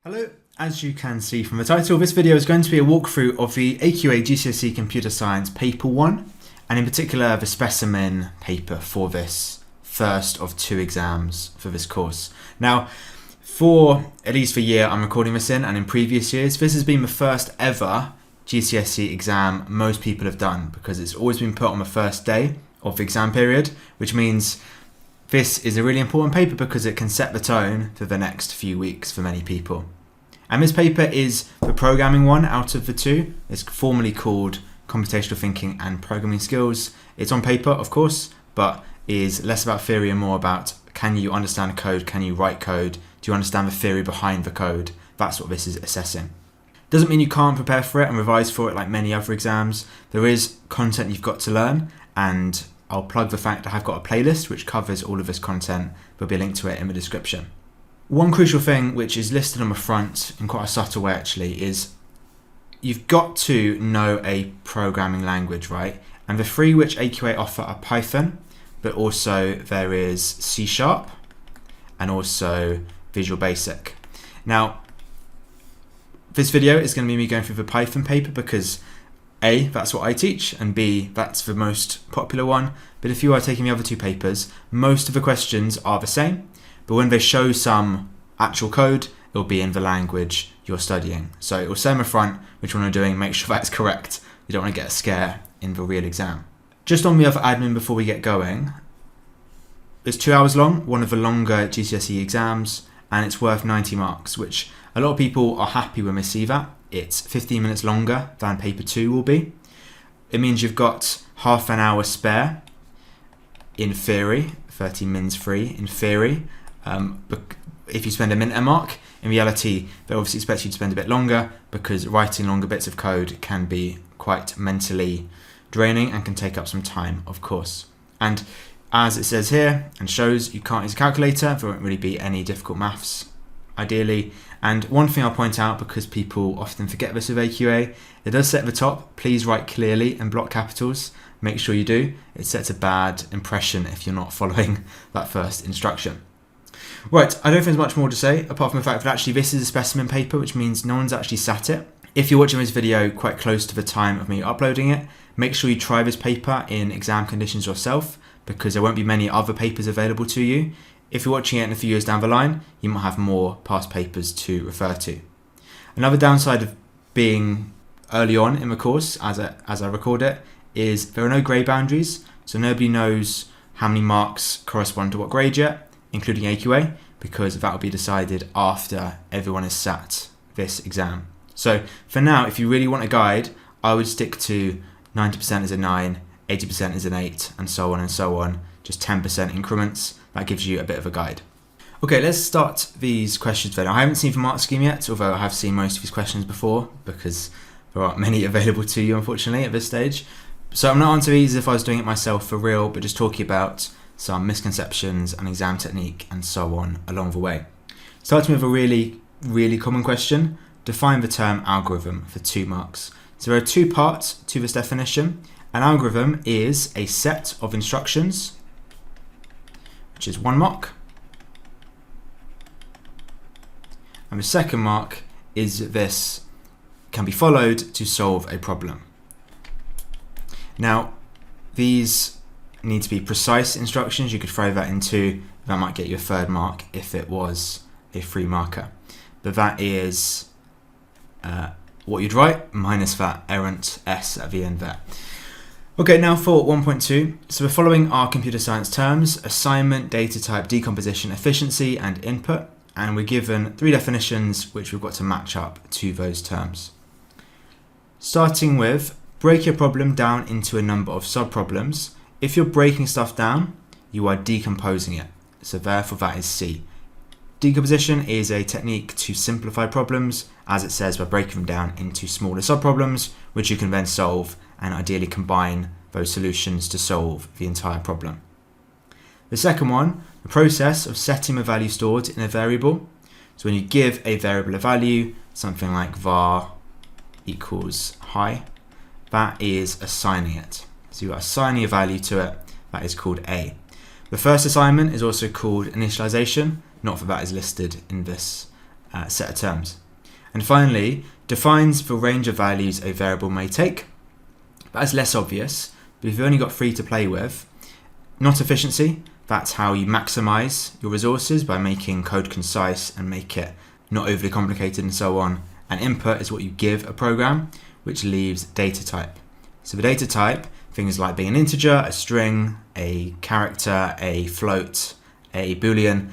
Hello, as you can see from the title, this video is going to be a walkthrough of the AQA GCSE Computer Science Paper 1, and in particular the Specimen paper for this first of two exams for this course. Now, for at least the year I'm recording this in, and in previous years, this has been the first ever GCSE exam most people have done, because it's always been put on the first day of the exam period, which means this is a really important paper because it can set the tone for the next few weeks for many people. And this paper is the programming one out of the two. It's formally called Computational Thinking and Programming Skills. It's on paper, of course, but is less about theory and more about, can you understand code? Can you write code? Do you understand the theory behind the code? That's what this is assessing. Doesn't mean you can't prepare for it and revise for it like many other exams. There is content you've got to learn, and I'll plug the fact that I've got a playlist which covers all of this content. There'll be a link to it in the description. One crucial thing which is listed on the front in quite a subtle way actually is you've got to know a programming language, right? And the three which AQA offer are Python, but also there is C# and also Visual Basic. Now, this video is going to be me going through the Python paper because A, that's what I teach, and B, that's the most popular one. But if you are taking the other two papers, most of the questions are the same, but when they show some actual code, it'll be in the language you're studying. So it will say on the front which one you're doing, make sure that's correct. You don't want to get a scare in the real exam. Just on the other admin before we get going, it's 2 hours long, one of the longer GCSE exams, and it's worth 90 marks, which a lot of people are happy when they see that. It's 15 minutes longer than paper 2 will be. It means you've got half an hour spare in theory, 30 mins free in theory. If you spend a minute a mark, in reality, they obviously expect you to spend a bit longer because writing longer bits of code can be quite mentally draining and can take up some time, of course. And as it says here and shows, you can't use a calculator. There won't really be any difficult maths, ideally. And one thing I'll point out, because people often forget this with AQA, it does say at the top, please write clearly in block capitals. Make sure you do. It sets a bad impression if you're not following that first instruction. Right, I don't think there's much more to say, apart from the fact that actually this is a specimen paper, which means no one's actually sat it. If you're watching this video quite close to the time of me uploading it, make sure you try this paper in exam conditions yourself, because there won't be many other papers available to you. If you're watching it in a few years down the line, you might have more past papers to refer to. Another downside of being early on in the course, as I record it, is there are no grade boundaries, so nobody knows how many marks correspond to what grade yet, including AQA, because that will be decided after everyone has sat this exam. So for now, if you really want a guide, I would stick to 90% is a 9, 80% is an 8, and so on, just 10% increments. That gives you a bit of a guide. Okay, let's start these questions then. I haven't seen the mark scheme yet, although I have seen most of these questions before, because there aren't many available to you, unfortunately, at this stage. So I'm not answering these as if I was doing it myself for real, but just talking about some misconceptions and exam technique and so on along the way. Starting with a really, really common question, define the term algorithm for 2 marks. So there are 2 parts to this definition. An algorithm is a set of instructions, which is 1 mark. And the second mark is that this can be followed to solve a problem. Now, these need to be precise instructions. You could throw that into, that might get you a 3rd mark if it was a 3 marker. But that is what you'd write, minus that errant S at the end there. Okay, now for 1.2. So we're following our computer science terms: assignment, data type, decomposition, efficiency, and input. And we're given 3 definitions which we've got to match up to those terms. Starting with, break your problem down into a number of subproblems. If you're breaking stuff down, you are decomposing it. So therefore that is C. Decomposition is a technique to simplify problems, as it says, by breaking them down into smaller subproblems, which you can then solve and ideally combine those solutions to solve the entire problem. The second one, the process of setting a value stored in a variable. So when you give a variable a value, something like var equals high, that is assigning it. So you are assigning a value to it, that is called A. The first assignment is also called initialization, not that that is listed in this set of terms. And finally, defines the range of values a variable may take. That's less obvious, but if you've only got 3 to play with, not efficiency, that's how you maximize your resources by making code concise and make it not overly complicated and so on. And input is what you give a program, which leaves data type. So the data type, things like being an integer, a string, a character, a float, a boolean,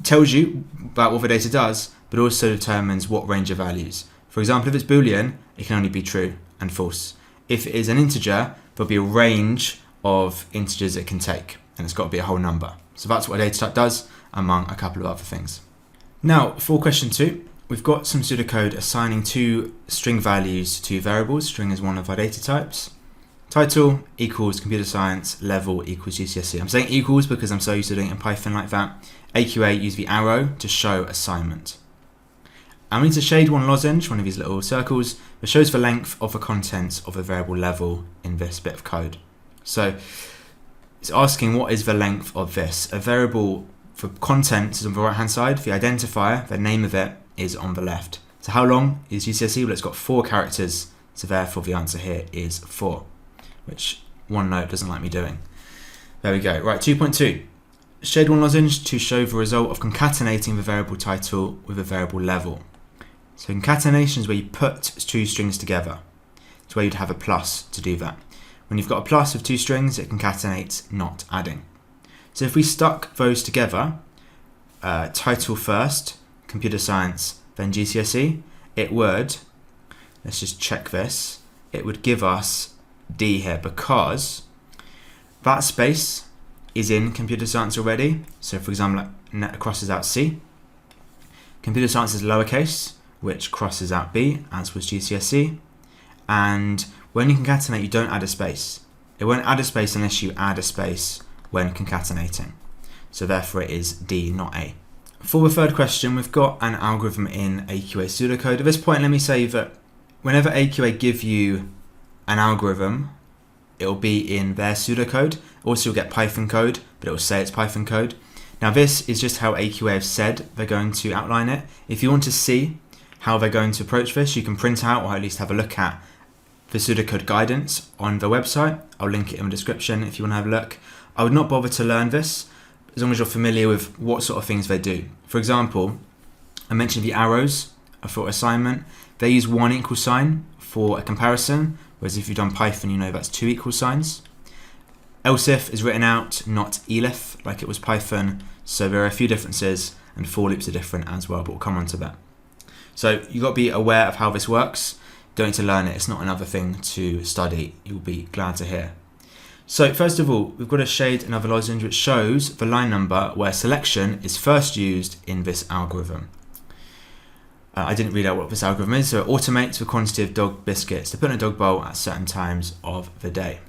tells you about what the data does, but also determines what range of values. For example, if it's boolean, it can only be true and false. If it is an integer, there'll be a range of integers it can take, and it's got to be a whole number. So that's what a data type does, among a couple of other things. Now, for question 2, we've got some pseudocode assigning 2 string values to variables. String is one of our data types. Title equals computer science, level equals GCSE. I'm saying equals because I'm so used to doing it in Python like that. AQA use the arrow to show assignment. And we need to shade one lozenge, one of these little circles, that shows the length of the contents of a variable level in this bit of code. So it's asking what is the length of this. A variable for contents is on the right hand side, the identifier, the name of it, is on the left. So how long is GCSE? Well, it's got 4 characters, so therefore the answer here is 4, which OneNote doesn't like me doing. There we go. Right, 2.2. Shade one lozenge to show the result of concatenating the variable title with a variable level. So concatenation is where you put 2 strings together. It's where you'd have a plus to do that. When you've got a plus of 2 strings, it concatenates, not adding. So if we stuck those together, title first, computer science, then GCSE, it would, let's just check this, it would give us D here because that space is in computer science already. So for example, it crosses out C. Computer science is lowercase, which crosses out B, as was GCSE. And when you concatenate, you don't add a space. It won't add a space unless you add a space when concatenating. So therefore it is D, not A. For the third question, we've got an algorithm in AQA pseudocode. At this point, let me say that whenever AQA give you an algorithm, it'll be in their pseudocode. Also, you'll get Python code, but it will say it's Python code. Now, this is just how AQA have said they're going to outline it. If you want to see how they're going to approach this, you can print out or at least have a look at the pseudocode guidance on the website. I'll link it in the description if you want to have a look. I would not bother to learn this as long as you're familiar with what sort of things they do. For example, I mentioned the arrows for assignment. They use 1 equal sign for a comparison, whereas if you've done Python, you know that's 2 equal signs. Else if is written out, not elif, like it was Python. So there are a few differences, and for loops are different as well, but we'll come on to that. So you've got to be aware of how this works. Don't need to learn it. It's not another thing to study. You'll be glad to hear. So first of all, we've got to shade another lozenge which shows the line number where selection is first used in this algorithm. I didn't read out what this algorithm is, so it automates the quantity of dog biscuits to put in a dog bowl at certain times of the day.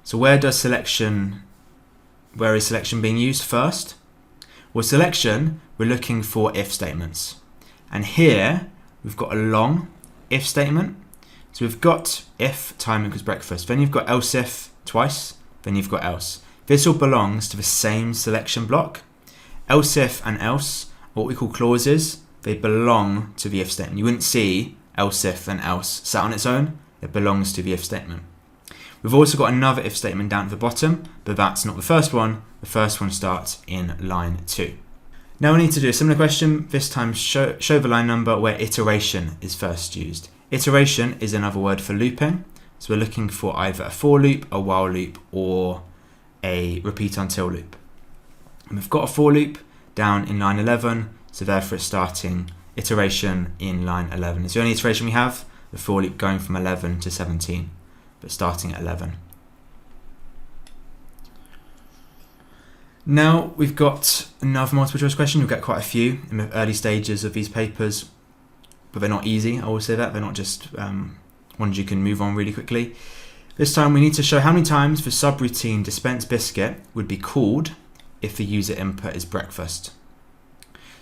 So where is selection being used first? Well, selection, we're looking for if statements. And here, we've got a long if statement. So we've got if time equals breakfast, then you've got else if twice, then you've got else. This all belongs to the same selection block. Else if and else are what we call clauses. They belong to the if statement. You wouldn't see else if and else sat on its own. It belongs to the if statement. We've also got another if statement down at the bottom, but that's not the first one. The first one starts in line 2. Now we need to do a similar question, this time show the line number where iteration is first used. Iteration is another word for looping. So we're looking for either a for loop, a while loop, or a repeat until loop. And we've got a for loop down in line 11, so therefore it's starting iteration in line 11. It's the only iteration we have, the for loop going from 11 to 17, but starting at 11. Now we've got another multiple choice question. You'll get quite a few in the early stages of these papers, but they're not easy, I will say that. They're not just ones you can move on really quickly. This time we need to show how many times the subroutine dispense biscuit would be called if the user input is breakfast.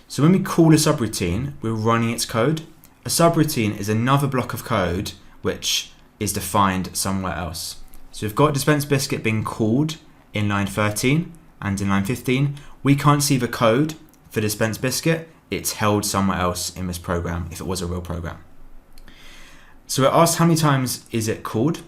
So when we call a subroutine, we're running its code. A subroutine is another block of code which is defined somewhere else. So we've got dispense biscuit being called in line 13 and in line 15. We can't see the code for dispense biscuit it's held somewhere else in this program if it was a real program. So it asks how many times is it called.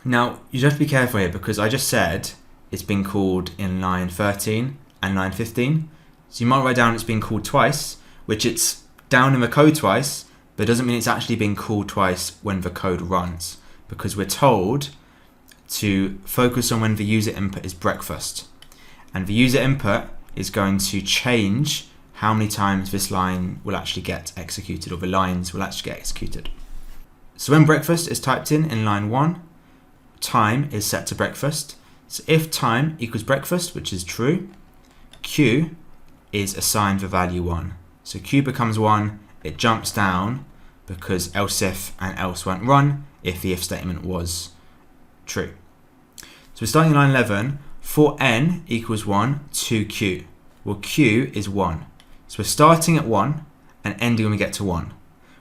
Now you have to be careful here because I just said it's been called in line 13 and line 15. So you might write down it's been called twice, which it's down in the code twice, but it doesn't mean it's actually been called twice when the code runs, because we're told to focus on when the user input is breakfast. And the user input is going to change how many times this line will actually get executed, or the lines will actually get executed. So when breakfast is typed in line 1, time is set to breakfast. So if time equals breakfast, which is true, Q is assigned the value 1. So Q becomes 1, it jumps down because else if and else won't run if the if statement was true. So we're starting in line 11, for n equals 1 to Q. Well, Q is 1. So we're starting at 1 and ending when we get to 1,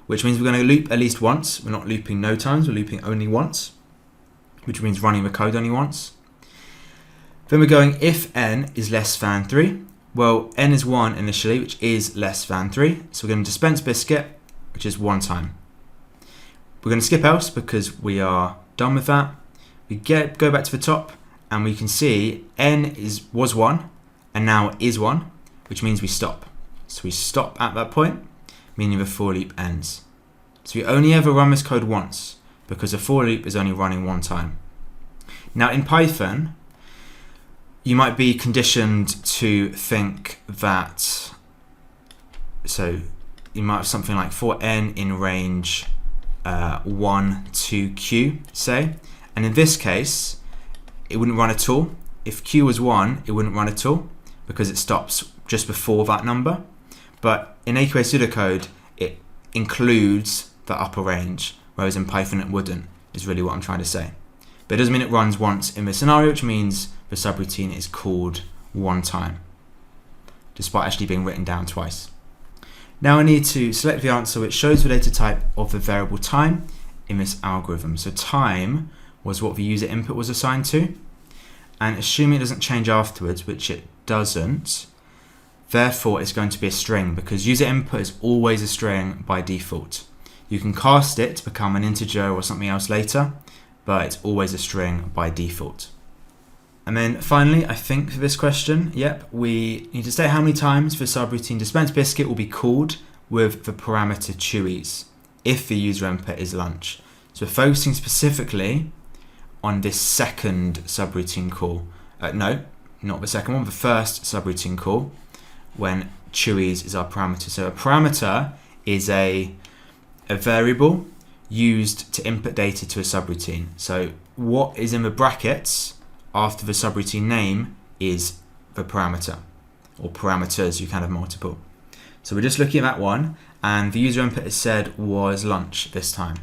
which means we're going to loop at least once. We're not looping no times, we're looping only once, which means running the code only once. Then we're going if n is less than 3. Well, n is 1 initially, which is less than 3. So we're going to dispense biscuit, which is 1 time. We're going to skip else because we are done with that. We go back to the top and we can see n was 1 and now is 1, which means we stop. So we stop at that point, meaning the for loop ends. So we only ever run this code once because the for loop is only running 1 time. Now in Python, you might be conditioned to think that, so you might have something like for n in range 1 to Q, say, and in this case, it wouldn't run at all. If Q was 1, it wouldn't run at all because it stops just before that number. But in AQA pseudocode, it includes the upper range, whereas in Python it wouldn't, is really what I'm trying to say. But it doesn't mean it runs once in this scenario, which means the subroutine is called 1 time, despite actually being written down twice. Now I need to select the answer which shows the data type of the variable time in this algorithm. So time was what the user input was assigned to, and assuming it doesn't change afterwards, which it doesn't, therefore it's going to be a string because user input is always a string by default. You can cast it to become an integer or something else later, but it's always a string by default. And then finally, I think for this question, we need to state how many times the subroutine dispense biscuit will be called with the parameter Chewies if the user input is lunch. So we're focusing specifically on this second subroutine call. No, not the second one, the first subroutine call when Chewies is our parameter. So a parameter is a variable used to input data to a subroutine. So what is in the brackets after the subroutine name is the parameter, or parameters, you can have multiple. So we're just looking at that one, and the user input, it said, was lunch this time.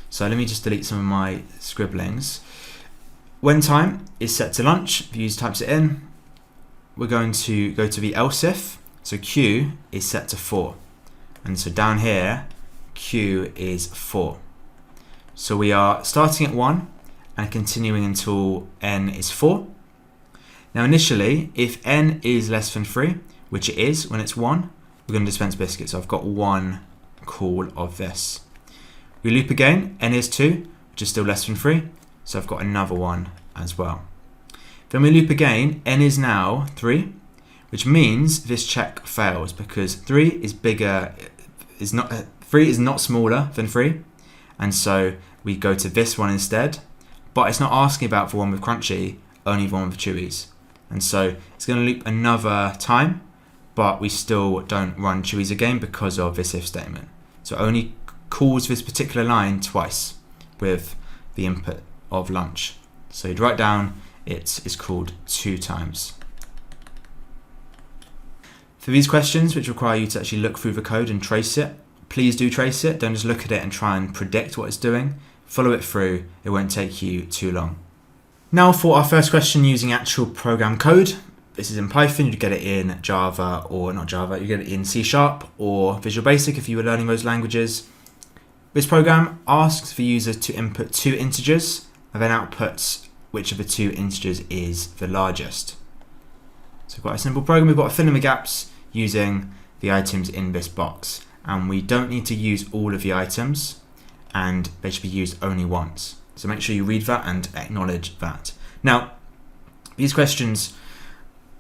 So let me just delete some of my scribblings. When time is set to lunch, the user types it in. We're going to go to the else if. So Q is set to 4. And so down here, Q is 4. So we are starting at 1 and continuing until n is 4. Now initially, if n is less than 3, which it is when it's 1, we're going to dispense biscuit. So I've got 1 call of this. We loop again, n is 2, which is still less than 3, so I've got another 1 as well. Then we loop again, n is now 3, which means this check fails because 3 is bigger, 3 is not smaller than 3, and so we go to this one instead, but it's not asking about the one with crunchy, only the one with chewies. And so it's going to loop another time, but we still don't run chewies again because of this if statement. So it only calls this particular line twice with the input of lunch. So you'd write down it is called 2 times. For these questions, which require you to actually look through the code and trace it, please do trace it. Don't just look at it and try and predict what it's doing. Follow it through. It won't take you too long. Now for our first question using actual program code. This is in Python. You'd get it in Java, or not Java, you get it in C# or Visual Basic if you were learning those languages. This program asks the user to input 2 integers and then outputs which of the 2 integers is the largest. So quite a simple program. We've got to fill in the gaps using the items in this box, and we don't need to use all of the items, and they should be used only once. So make sure you read that and acknowledge that. Now, these questions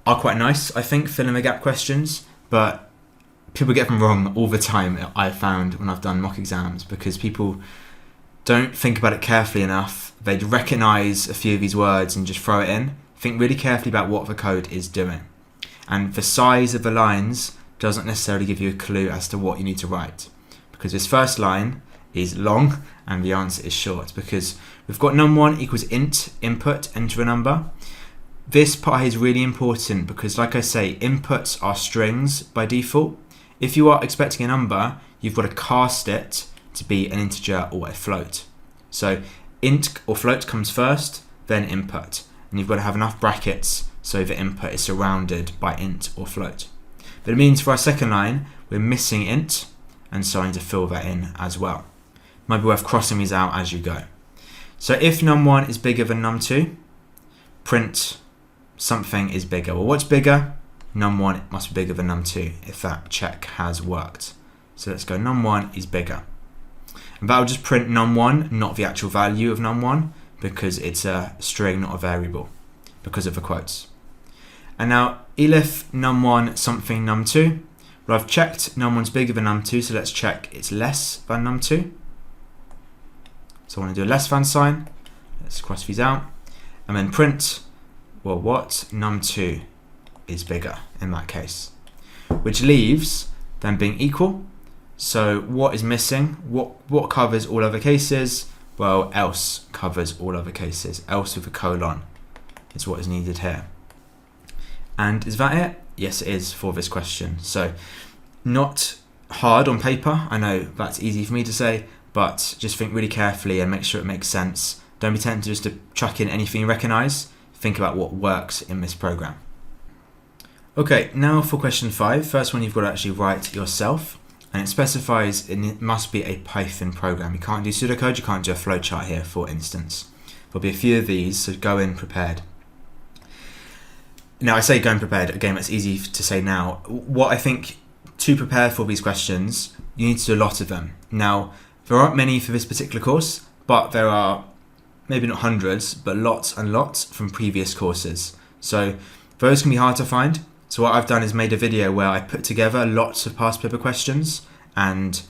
are quite nice, I think, fill in the gap questions, but people get them wrong all the time, I've found, when I've done mock exams, because people don't think about it carefully enough. They recognise a few of these words and just throw it in. Think really carefully about what the code is doing. And the size of the lines doesn't necessarily give you a clue as to what you need to write, because this first line is long and the answer is short, because we've got num1 equals int, input, enter a number. This part is really important because, like I say, inputs are strings by default. If you are expecting a number, you've got to cast it to be an integer or a float. So int or float comes first, then input. And you've got to have enough brackets so the input is surrounded by int or float. But it means for our second line, we're missing int, and so I need to fill that in as well. Might be worth crossing these out as you go. So if num1 is bigger than num2, print something is bigger. Well, what's bigger? Num1 must be bigger than num2 if that check has worked. So let's go num1 is bigger. And that will just print num1, not the actual value of num1, because it's a string, not a variable, because of the quotes. And now, elif num1 something num2. Well, I've checked num1's bigger than num2, so let's check it's less than num2. So I want to do a less than sign. Let's cross these out. And then print, well, what? Num2 is bigger in that case. Which leaves them being equal. So what is missing? What covers all other cases? Well, else covers all other cases. Else with a colon is what is needed here. And is that it? Yes, it is for this question. So not hard on paper. I know that's easy for me to say, but just think really carefully and make sure it makes sense. Don't be tempted just to chuck in anything you recognise. Think about what works in this program. Okay, now for question 5. First one you've got to actually write yourself. And it specifies it must be a Python program. You can't do pseudocode, you can't do a flowchart here, for instance. There'll be a few of these, so go in prepared. Now, I say go in prepared, again, that's easy to say now. What I think to prepare for these questions, you need to do a lot of them. Now, there aren't many for this particular course, but there are maybe not hundreds, but lots and lots from previous courses. So those can be hard to find. So what I've done is made a video where I put together lots of past paper questions and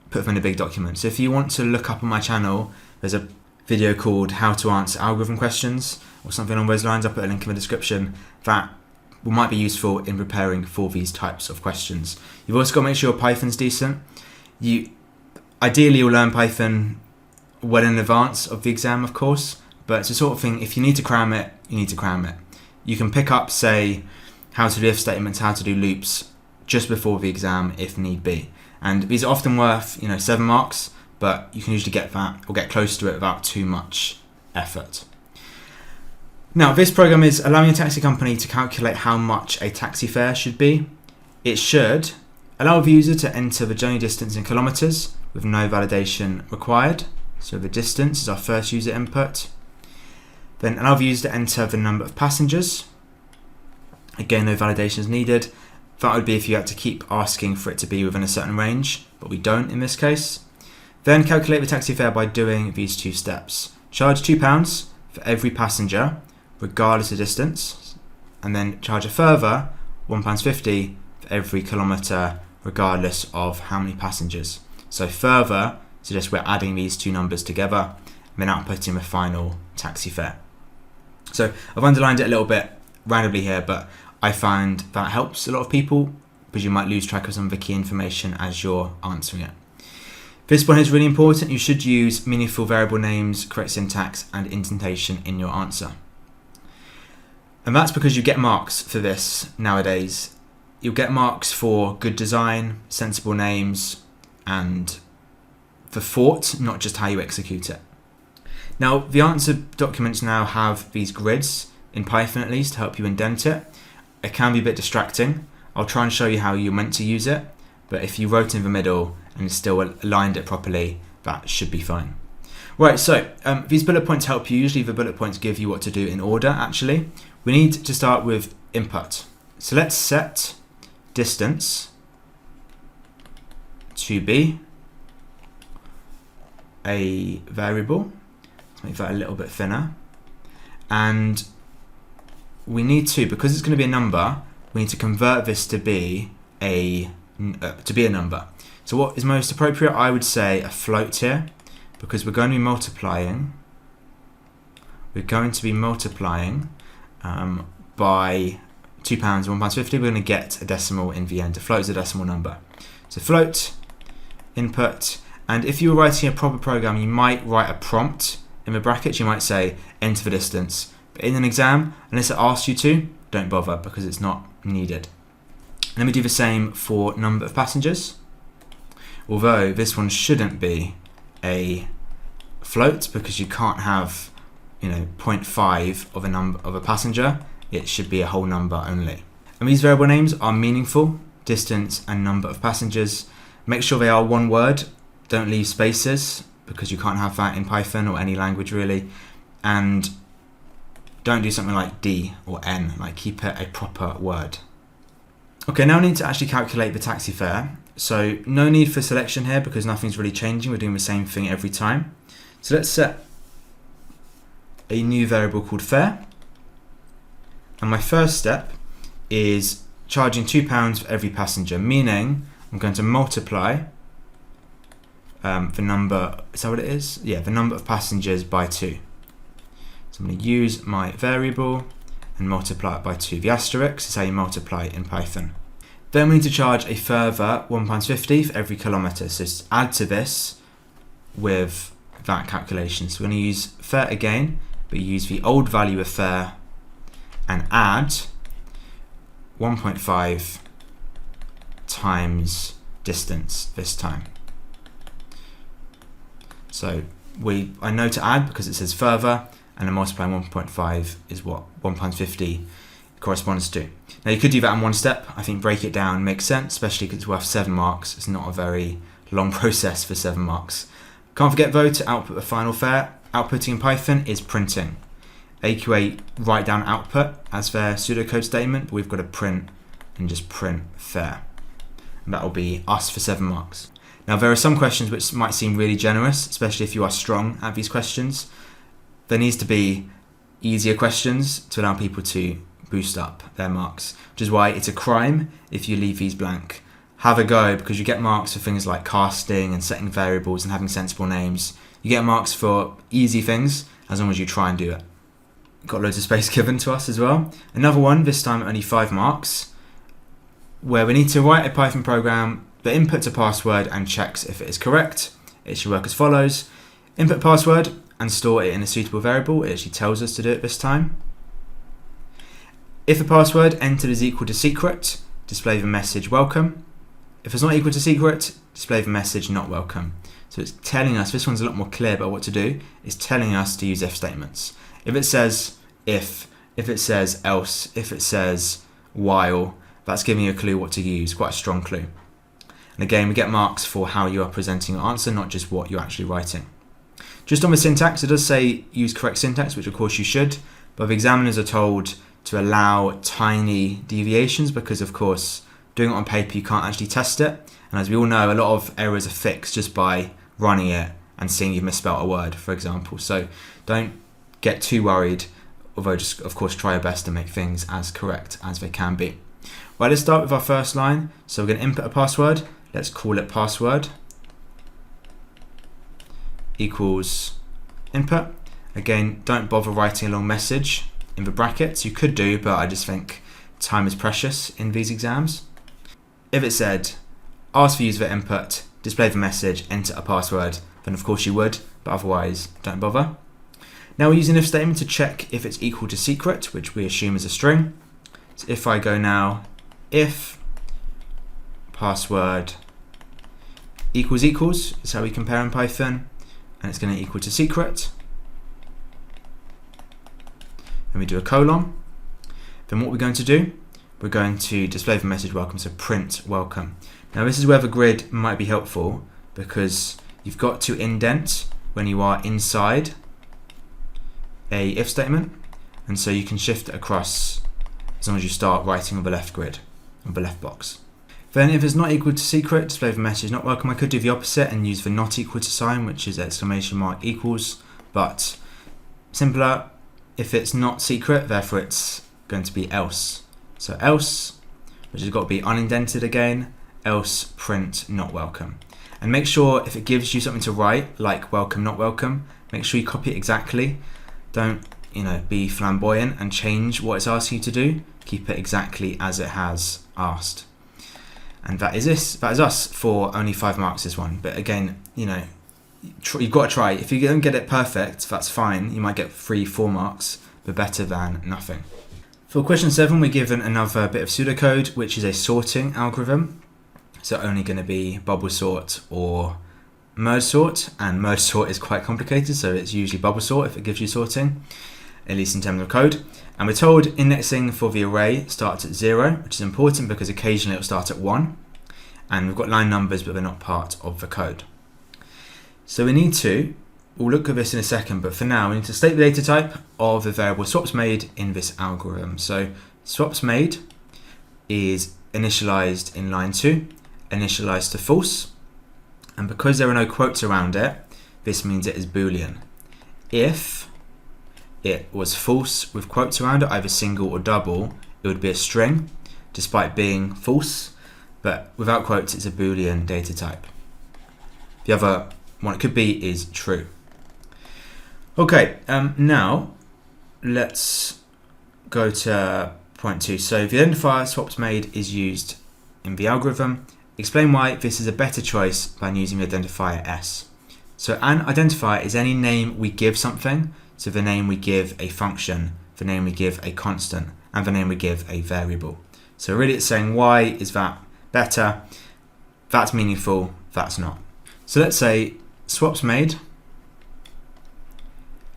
put them in a big document. So if you want to look up on my channel, there's a video called How to Answer Algorithm Questions or something along those lines. I'll put a link in the description that might be useful in preparing for these types of questions. You've also got to make sure Python's decent. Ideally you'll learn Python well in advance of the exam, of course, but it's the sort of thing, if you need to cram it, you need to cram it. You can pick up, say, how to do if statements, how to do loops just before the exam if need be. And these are often worth 7 marks, but you can usually get that or get close to it without too much effort. Now, this program is allowing a taxi company to calculate how much a taxi fare should be. It should allow the user to enter the journey distance in kilometers with no validation required. So the distance is our first user input. Then allow the user to enter the number of passengers. Again, no validation is needed. That would be if you had to keep asking for it to be within a certain range, but we don't in this case. Then calculate the taxi fare by doing these 2 steps. Charge £2 for every passenger, regardless of distance, and then charge a further £1.50 for every kilometre, regardless of how many passengers. So further suggests we're adding these 2 numbers together and then outputting the final taxi fare. So I've underlined it a little bit randomly here, but I find that helps a lot of people because you might lose track of some of the key information as you're answering it. This one is really important. You should use meaningful variable names, correct syntax, and indentation in your answer. And that's because you get marks for this nowadays. You'll get marks for good design, sensible names, and for thought, not just how you execute it. Now, the answer documents now have these grids, in Python at least, to help you indent it. It can be a bit distracting. I'll try and show you how you're meant to use it, but if you wrote in the middle and still aligned it properly, that should be fine. Right, so these bullet points help you. Usually the bullet points give you what to do in order, actually. We need to start with input. So let's set distance to be a variable. Let's make that a little bit thinner. And we need to, because it's going to be a number, we need to convert this to be a number. So what is most appropriate? I would say a float here, because we're going to be multiplying. We're going to be multiplying by £2 and £1.50. We're going to get a decimal in the end. A float is a decimal number. So float, input, and if you were writing a proper program, you might write a prompt in the brackets. You might say enter the distance. But in an exam, unless it asks you to, don't bother because it's not needed. And then we do the same for number of passengers. Although this one shouldn't be a float because you can't have 0.5 of a number of a passenger. It should be a whole number only. And these variable names are meaningful: distance and number of passengers. Make sure they are one word. Don't leave spaces because you can't have that in Python or any language really. And don't do something like D or N, like keep it a proper word. Okay, now I need to actually calculate the taxi fare. So no need for selection here because nothing's really changing. We're doing the same thing every time. So let's set a new variable called fare. And my first step is charging £2 for every passenger, meaning I'm going to multiply the number, is that what it is? Yeah, the number of passengers by 2. So I'm going to use my variable and multiply it by 2. The asterisk is how you multiply in Python. Then we need to charge a further £1.50 for every kilometre. So just add to this with that calculation. So we're going to use fare again, but use the old value of fare and add 1.5 times distance this time. So I know to add because it says further, and then multiplying 1.5 is what £1.50 corresponds to. Now you could do that in one step. I think break it down makes sense, especially because it's worth 7 marks. It's not a very long process for 7 marks. Can't forget though to output the final fare. Outputting in Python is printing. AQA write down output as their pseudocode statement, but we've got to print and just print fare. And that will be us for 7 marks. Now there are some questions which might seem really generous, especially if you are strong at these questions. There needs to be easier questions to allow people to boost up their marks, which is why it's a crime if you leave these blank. Have a go, because you get marks for things like casting and setting variables and having sensible names. You get marks for easy things as long as you try and do it. Got loads of space given to us as well. Another one, this time only 5 marks, where we need to write a Python program that inputs a password and checks if it is correct. It should work as follows. Input password and store it in a suitable variable. It actually tells us to do it this time. If the password entered is equal to secret, display the message welcome. If it's not equal to secret, display the message not welcome. So it's telling us, this one's a lot more clear about what to do, it's telling us to use if statements. If it says if it says else, if it says while, that's giving you a clue what to use, quite a strong clue. And again, we get marks for how you are presenting your answer, not just what you're actually writing. Just on the syntax, it does say use correct syntax, which of course you should, but the examiners are told to allow tiny deviations because of course doing it on paper you can't actually test it, and as we all know a lot of errors are fixed just by running it and seeing you've misspelled a word, for example. So don't get too worried, although just of course try your best to make things as correct as they can be. Right, let's start with our first line. So we're going to input a password. Let's call it password equals input. Again, don't bother writing a long message in the brackets. You could do, but I just think time is precious in these exams. If it said ask for user input, display the message, enter a password, then of course you would, but otherwise don't bother. Now we're using if statement to check if it's equal to secret, which we assume is a string. So if I go now, if password equals is how we compare in Python, and it's going to equal to secret. And we do a colon. Then what we're going to do, we're going to display the message welcome, so print welcome. Now this is where the grid might be helpful because you've got to indent when you are inside a if statement, and so you can shift it across as long as you start writing on the left grid, on the left box. Then if it's not equal to secret, display the message not welcome. I could do the opposite and use the not equal to sign, which is exclamation mark equals, but simpler. If it's not secret, therefore it's going to be else. So else, which has got to be unindented again, else print not welcome. And make sure if it gives you something to write, like welcome, not welcome, make sure you copy it exactly. Don't, be flamboyant and change what it's asking you to do. Keep it exactly as it has asked. And that is us for only 5 marks this one. But again, you've got to try. If you don't get it perfect, that's fine. You might get 3-4 marks, but better than nothing. For question 7, we're given another bit of pseudocode, which is a sorting algorithm. So only going to be bubble sort or merge sort, and merge sort is quite complicated, so it's usually bubble sort if it gives you sorting, at least in terms of code. And we're told indexing for the array starts at 0, which is important because occasionally it'll start at 1. And we've got line numbers, but they're not part of the code. So we'll look at this in a second, but for now we need to state the data type of the variable swaps made in this algorithm. So swaps made is initialized in line 2, initialized to false. And because there are no quotes around it, this means it is Boolean. If it was false with quotes around it, either single or double, it would be a string, despite being false, but without quotes, it's a Boolean data type. The other one it could be is true. Okay, now let's go to point 2. So the identifier swaps made is used in the algorithm. Explain why this is a better choice by using the identifier s. So an identifier is any name we give something. So the name we give a function, the name we give a constant, and the name we give a variable. So really it's saying why is that better, that's meaningful, that's not. So let's say swaps made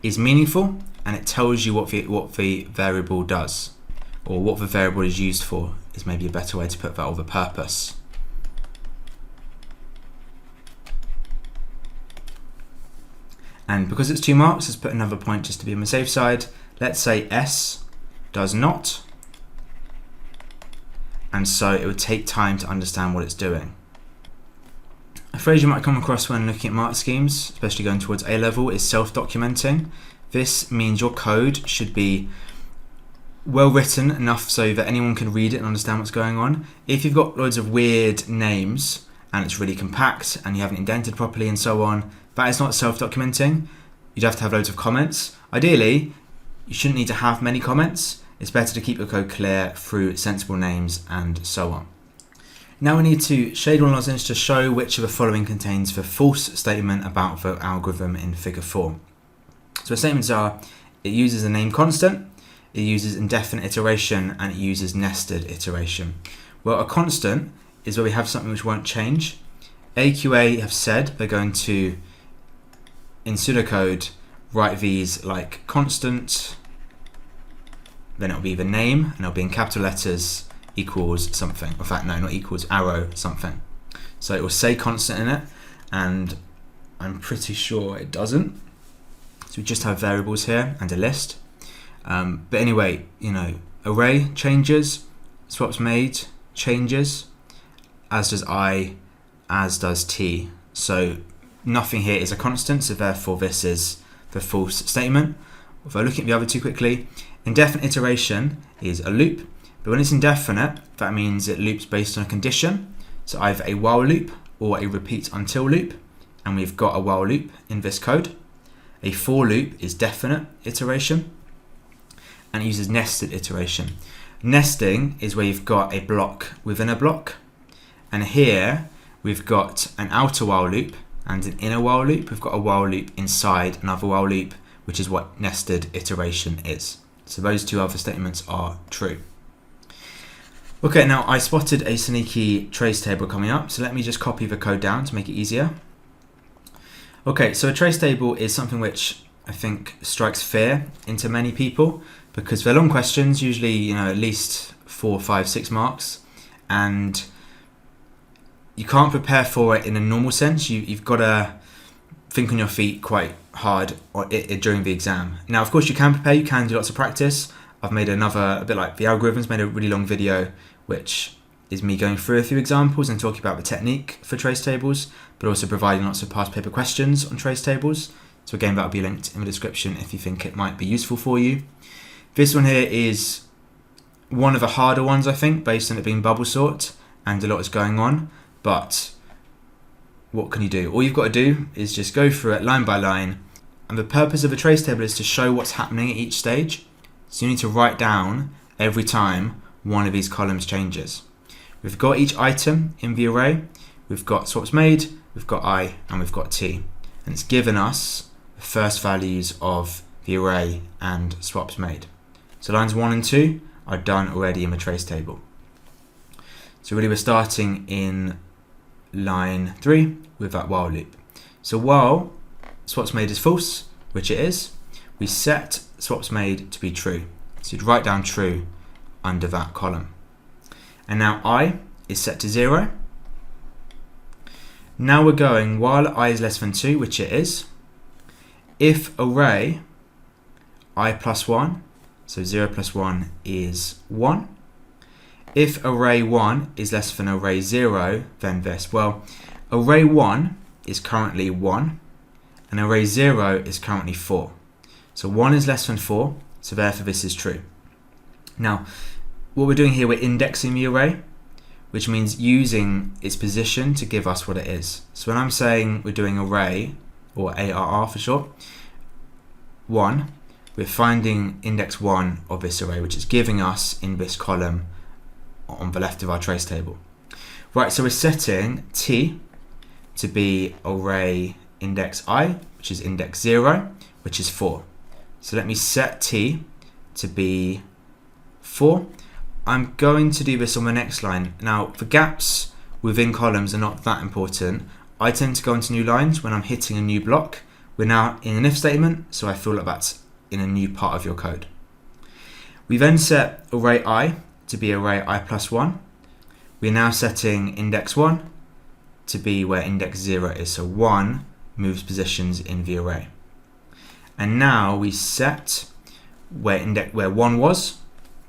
is meaningful and it tells you what the variable does, or what the variable is used for is maybe a better way to put that, or the purpose. And because it's 2 marks, let's put another point just to be on the safe side. Let's say S does not, and so it would take time to understand what it's doing. A phrase you might come across when looking at mark schemes, especially going towards A level, is self-documenting. This means your code should be well written enough so that anyone can read it and understand what's going on. If you've got loads of weird names and it's really compact and you haven't indented properly and so on, that is not self-documenting. You'd have to have loads of comments. Ideally, you shouldn't need to have many comments. It's better to keep your code clear through sensible names and so on. Now we need to shade one lozenge to show which of the following contains the false statement about the algorithm in figure 4. So the statements are: it uses a name constant, it uses indefinite iteration, and it uses nested iteration. Well, a constant is where we have something which won't change. AQA have said they're going to, in pseudocode, write these like constant, then it'll be the name, and it'll be in capital letters, equals something. In fact, no, not equals, arrow something. So it will say constant in it, and I'm pretty sure it doesn't. So we just have variables here and a list. But anyway, array changes, swaps made changes, as does I, as does T. So nothing here is a constant, so therefore this is the false statement. If I look at the other two quickly, indefinite iteration is a loop, but when it's indefinite, that means it loops based on a condition. So either a while loop or a repeat until loop, and we've got a while loop in this code. A for loop is definite iteration, and it uses nested iteration. Nesting is where you've got a block within a block, and here we've got an outer while loop and an inner while loop. We've got a while loop inside another while loop, which is what nested iteration is. So those two other statements are true. Okay, now I spotted a sneaky trace table coming up, so let me just copy the code down to make it easier. Okay, so a trace table is something which I think strikes fear into many people because they're long questions, usually at least 4, 5, 6 marks, and you can't prepare for it in a normal sense. You've got to think on your feet quite hard during the exam. Now, of course, you can prepare, you can do lots of practice. I've made a bit like the algorithms, made a really long video which is me going through a few examples and talking about the technique for trace tables, but also providing lots of past paper questions on trace tables. So again, that'll be linked in the description if you think it might be useful for you. This one here is one of the harder ones, I think, based on it being bubble sort and a lot is going on, but what can you do? All you've got to do is just go through it line by line, and the purpose of a trace table is to show what's happening at each stage. So you need to write down every time one of these columns changes. We've got each item in the array, we've got swaps made, we've got I, and we've got T, and it's given us the first values of the array and swaps made. So lines 1 and 2 are done already in the trace table. So really we're starting in line 3 with that while loop. So while swaps made is false, which it is, we set swaps made to be true. So you'd write down true under that column. And now I is set to 0. Now we're going while I is less than 2, which it is, if array I plus 1, so 0 plus 1 is 1. If array 1 is less than array 0, then this. Well, array 1 is currently 1, and array 0 is currently 4. So 1 is less than 4, so therefore this is true. Now, what we're doing here, we're indexing the array, which means using its position to give us what it is. So when I'm saying we're doing array, or ARR for short, 1, we're finding index 1 of this array, which is giving us in this column on the left of our trace table. Right, so we're setting T to be array index I, which is index 0, which is 4. So let me set T to be 4. I'm going to do this on the next line. Now, the gaps within columns are not that important. I tend to go into new lines when I'm hitting a new block. We're now in an if statement, so I feel like that's in a new part of your code. We then set array I to be array I plus 1. We're now setting index 1 to be where index 0 is, so 1 moves positions in the array. And now we set where 1 was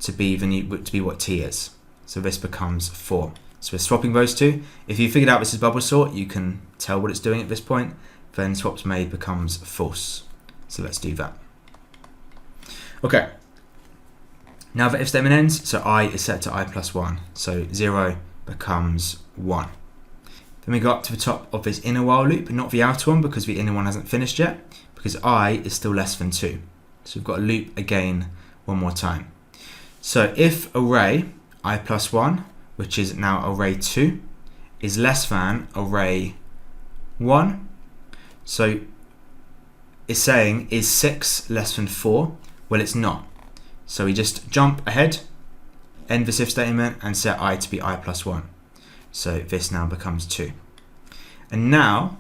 to be what T is. So this becomes 4. So we're swapping those two. If you figured out this is bubble sort, you can tell what it's doing at this point. Then swaps made becomes false. So let's do that. Okay. Now the if statement ends, so I is set to I plus 1. So 0 becomes 1. Then we go up to the top of this inner while loop, not the outer one because the inner one hasn't finished yet, because I is still less than 2. So we've got a loop again one more time. So if array I plus 1, which is now array 2, is less than array 1, so it's saying, is 6 less than 4? Well, it's not. So we just jump ahead, end this if statement, and set I to be I plus 1. So this now becomes 2. And now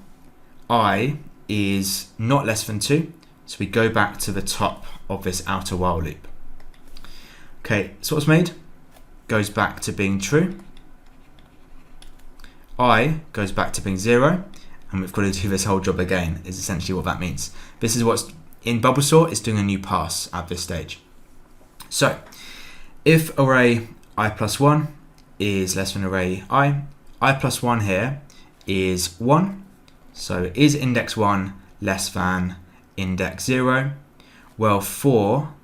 I is not less than 2, so we go back to the top of this outer while loop. Okay, so what's made goes back to being true. I goes back to being 0, and we've got to do this whole job again, is essentially what that means. This is what's in bubble sort, it's doing a new pass at this stage. So if array I plus 1 is less than array I plus 1 here is 1. So is index 1 less than index 0? Well, 4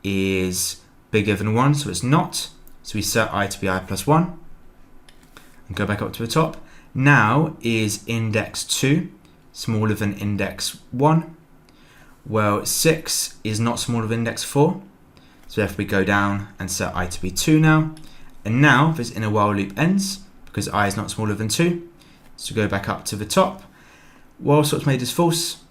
is bigger than 1, so it's not. So we set I to be I plus 1 and go back up to the top. Now is index 2 smaller than index 1? Well, 6 is not smaller than index 4. So therefore we go down and set I to be 2 now. And now this inner while loop ends because I is not smaller than 2. So go back up to the top. Well, swaps made is false.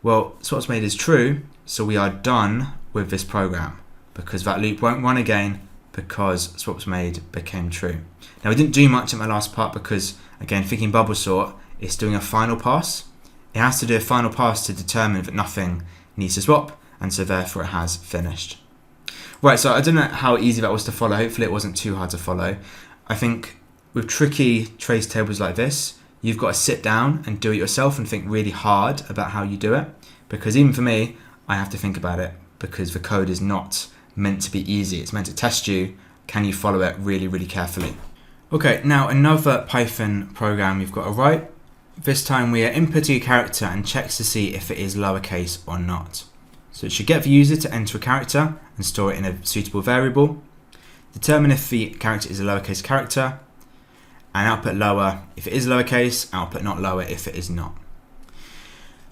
Well, swaps made is true. So we are done with this program because that loop won't run again because swaps made became true. Now we didn't do much in my last part because, again, thinking bubble sort, it's doing a final pass. It has to do a final pass to determine that nothing needs to swap, and so therefore it has finished. Right, so I don't know how easy that was to follow. Hopefully it wasn't too hard to follow. I think with tricky trace tables like this, you've got to sit down and do it yourself and think really hard about how you do it. Because even for me, I have to think about it because the code is not meant to be easy. It's meant to test you. Can you follow it really, really carefully? Okay, now another Python program you've got to write. This time we are inputting a character and checks to see if it is lowercase or not. So it should get the user to enter a character and store it in a suitable variable, determine if the character is a lowercase character, and output lower if it is lowercase, output not lower if it is not.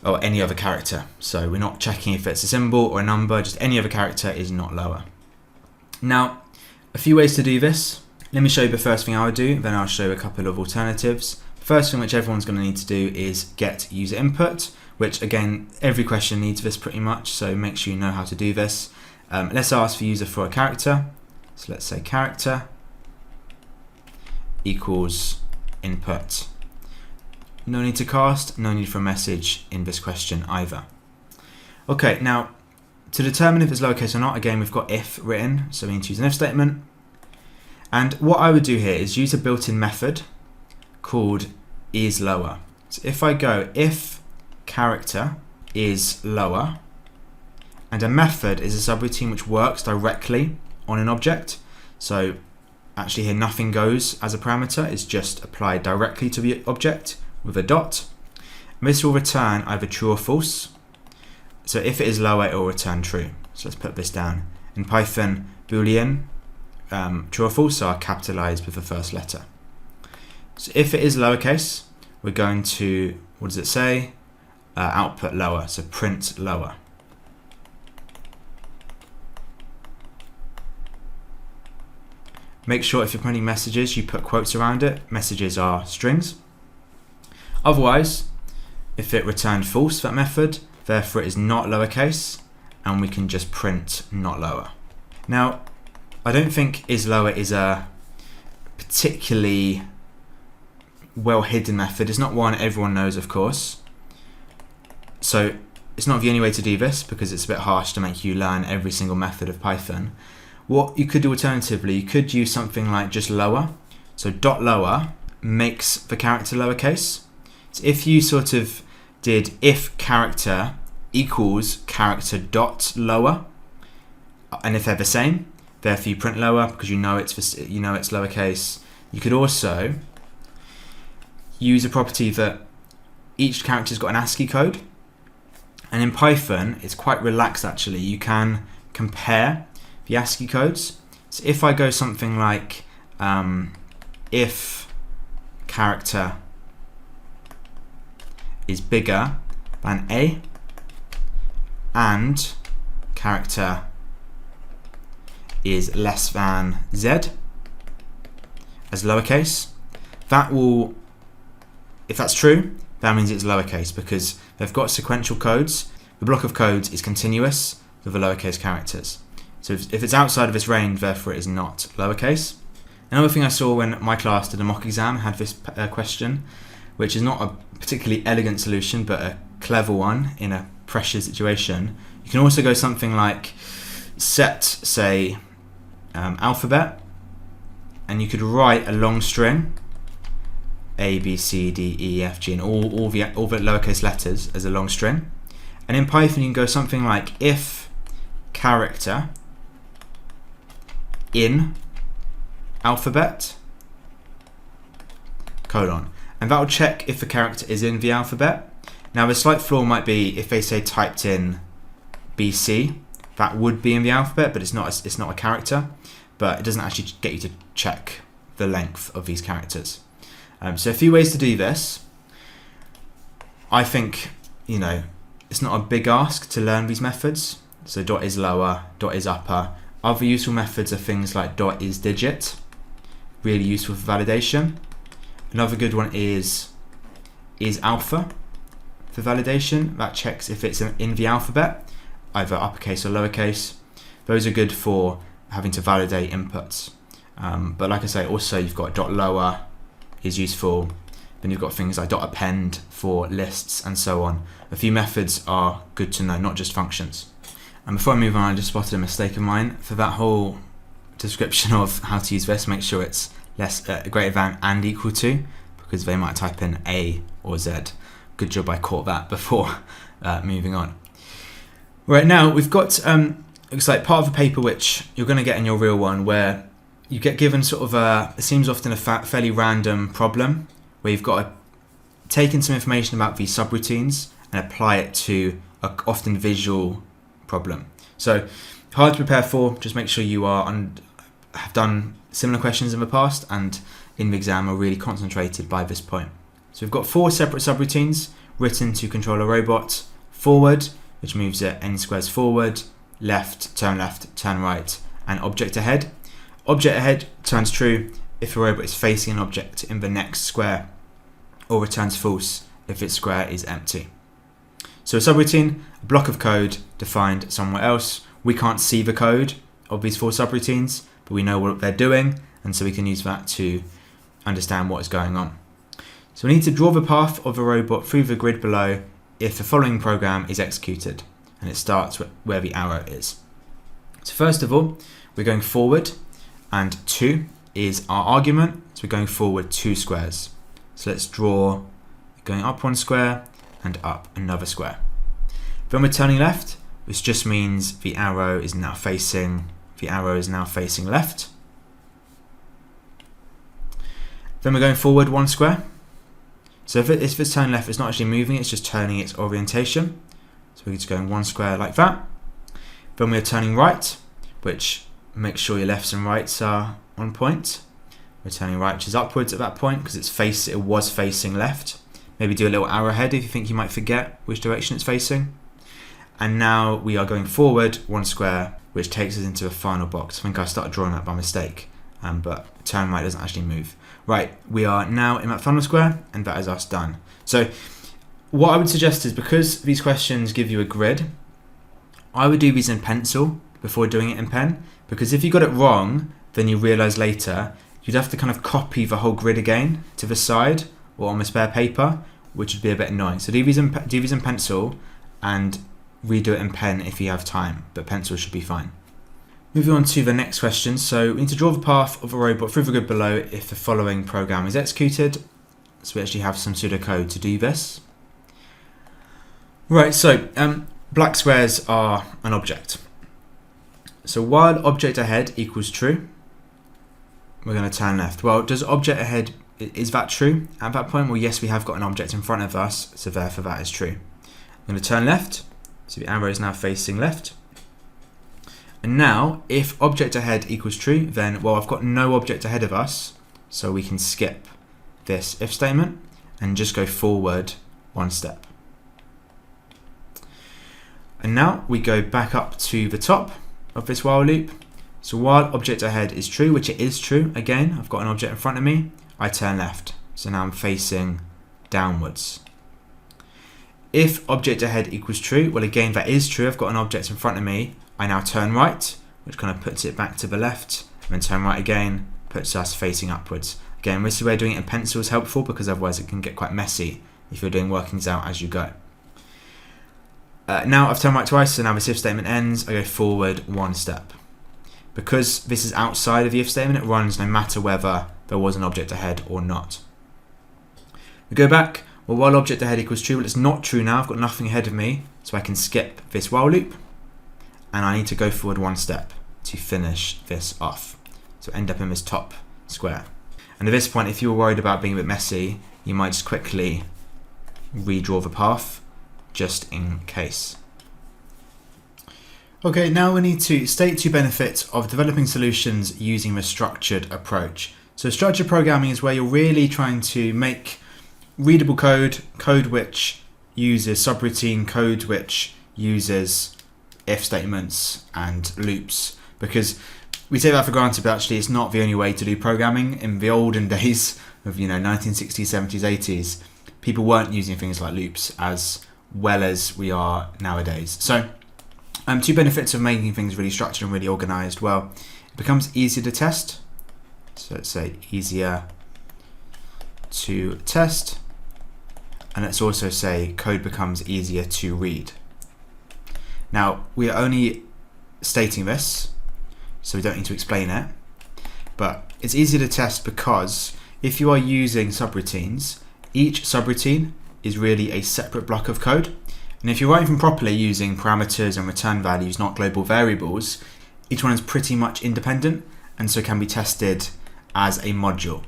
Or any other character. So we're not checking if it's a symbol or a number, just any other character is not lower. Now, a few ways to do this. Let me show you the first thing I would do, then I'll show you a couple of alternatives. First thing which everyone's going to need to do is get user input, which again, every question needs this pretty much, so make sure you know how to do this. Let's ask the user for a character. So let's say character equals input. No need to cast, no need for a message in this question either. Okay, now to determine if it's lowercase or not, again we've got if written, so we need to use an if statement. And what I would do here is use a built-in method called isLower. So if I go if character is lower, and a method is a subroutine which works directly on an object. So actually here nothing goes as a parameter, it's just applied directly to the object with a dot. And this will return either true or false. So if it is lower, it will return true. So let's put this down. In Python, Boolean, true or false are capitalized with the first letter. So if it is lowercase, we're going to, what does it say? Output lower, so print lower. Make sure if you're printing messages, you put quotes around it. Messages are strings. Otherwise, if it returned false, that method, therefore it is not lowercase, and we can just print not lower. Now, I don't think isLower is a particularly well hidden method. It's not one everyone knows, of course. So it's not the only way to do this because it's a bit harsh to make you learn every single method of Python. What you could do alternatively, you could use something like just lower. So dot lower makes the character lowercase. So if you sort of did if character equals character dot lower, and if they're the same, therefore you print lower because you know it's lowercase. You could also use a property that each character's got an ASCII code, and in Python it's quite relaxed actually. You can compare the ASCII codes. So if I go something like if character is bigger than A and character is less than Z as lowercase, that will, if that's true, that means it's lowercase because they've got sequential codes. The block of codes is continuous with the lowercase characters. So if it's outside of this range, therefore it is not lowercase. Another thing I saw when my class did a mock exam had this question, which is not a particularly elegant solution, but a clever one in a pressure situation. You can also go something like set, say, alphabet, and you could write a long string, A, B, C, D, E, F, G, and all the lowercase letters as a long string. And in Python, you can go something like if character in alphabet, colon. And that will check if the character is in the alphabet. Now the slight flaw might be if they say typed in BC, that would be in the alphabet, but it's not a character. But it doesn't actually get you to check the length of these characters. So a few ways to do this. I think, it's not a big ask to learn these methods. So dot is lower, dot is upper. Other useful methods are things like dot is digit, really useful for validation. Another good one is alpha for validation. That checks if it's in the alphabet, either uppercase or lowercase. Those are good for having to validate inputs. But like I say, also you've got dot lower is useful. Then you've got things like dot append for lists and so on. A few methods are good to know, not just functions. And before I move on, I just spotted a mistake of mine. For that whole description of how to use this, make sure it's greater than and equal to, because they might type in A or Z. Good job I caught that before moving on. Right, now we've got looks like part of a paper which you're going to get in your real one where you get given sort of it seems often a fairly random problem where you've got to take in some information about these subroutines and apply it to a often visual problem. So hard to prepare for, just make sure you have done similar questions in the past and in the exam are really concentrated by this point. So we've got 4 separate subroutines written to control a robot: forward, which moves it n squares forward, left, turn right, and object ahead. Object ahead turns true if a robot is facing an object in the next square, or returns false if its square is empty. So a subroutine, a block of code defined somewhere else. We can't see the code of these 4 subroutines, but we know what they're doing, and so we can use that to understand what is going on. So we need to draw the path of a robot through the grid below if the following program is executed, and it starts where the arrow is. So first of all, we're going forward, and 2 is our argument, so we're going forward 2 squares. So let's draw going up 1 square and up another square. When we're turning left, this just means the arrow is now facing left. Then we're going forward 1 square. So if it's turning left, it's not actually moving, it's just turning its orientation. So we're just going 1 square like that. Then we're turning right, which makes sure your lefts and rights are on point. We're turning right, which is upwards at that point because it was facing left. Maybe do a little arrowhead if you think you might forget which direction it's facing. And now we are going forward 1 square, which takes us into the final box. I think I started drawing that by mistake, but turn right doesn't actually move. Right, we are now in that final square, and that is us done. So what I would suggest is, because these questions give you a grid, I would do these in pencil before doing it in pen, because if you got it wrong, then you realise later you'd have to kind of copy the whole grid again to the side or on the spare paper, which would be a bit annoying. So do these in pencil and redo it in pen if you have time, but pencil should be fine. Moving on to the next question. So we need to draw the path of a robot through the grid below if the following program is executed. So we actually have some pseudocode to do this. Right, so black squares are an object. So while object ahead equals true, we're going to turn left. Well, does object ahead, is that true at that point? Well, yes, we have got an object in front of us, so therefore that is true. I'm going to turn left, so the arrow is now facing left. And now, if object ahead equals true, then, well, I've got no object ahead of us, so we can skip this if statement and just go forward 1 step. And now we go back up to the top of this while loop. So while object ahead is true, which it is true, again, I've got an object in front of me, I turn left. So now I'm facing downwards. If object ahead equals true, well, again, that is true. I've got an object in front of me. I now turn right, which kind of puts it back to the left, and then turn right again, puts us facing upwards. Again, this is where doing it in pencil is helpful, because otherwise it can get quite messy if you're doing workings out as you go. Now I've turned right twice, so now this if statement ends, I go forward 1 step. Because this is outside of the if statement, it runs no matter whether there was an object ahead or not. We go back, well, while object ahead equals true, well, it's not true now, I've got nothing ahead of me, so I can skip this while loop, and I need to go forward 1 step to finish this off. So end up in this top square. And at this point, if you were worried about being a bit messy, you might just quickly redraw the path, just in case. Okay, now we need to state 2 benefits of developing solutions using the structured approach. So structured programming is where you're really trying to make readable code which uses subroutine, code which uses if statements and loops, because we take that for granted, but actually it's not the only way to do programming. In the olden days of 1960s, 70s, 80s, people weren't using things like loops as well as we are nowadays. So 2 benefits of making things really structured and really organized. Well, it becomes easier to test. So let's say easier to test, and let's also say code becomes easier to read. Now, we are only stating this, so we don't need to explain it, but it's easier to test because if you are using subroutines, each subroutine is really a separate block of code. And if you're writing them properly using parameters and return values, not global variables, each one is pretty much independent, and so can be tested as a module.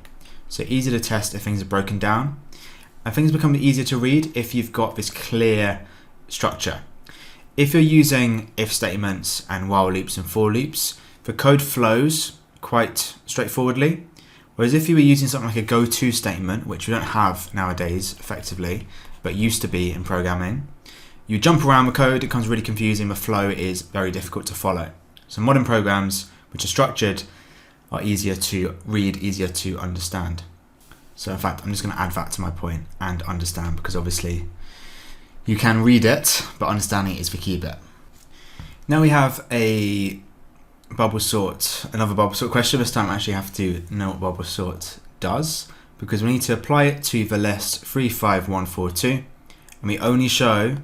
So easier to test if things are broken down, and things become easier to read if you've got this clear structure. If you're using if statements and while loops and for loops, the code flows quite straightforwardly. Whereas if you were using something like a go-to statement, which we don't have nowadays effectively, but used to be in programming, you jump around the code, it becomes really confusing, the flow is very difficult to follow. So modern programs, which are structured, are easier to read, easier to understand. So in fact, I'm just going to add that to my point, and understand, because obviously you can read it, but understanding is the key bit. Now we have another bubble sort question. This time I actually have to know what bubble sort does, because we need to apply it to the list 35142, and we only show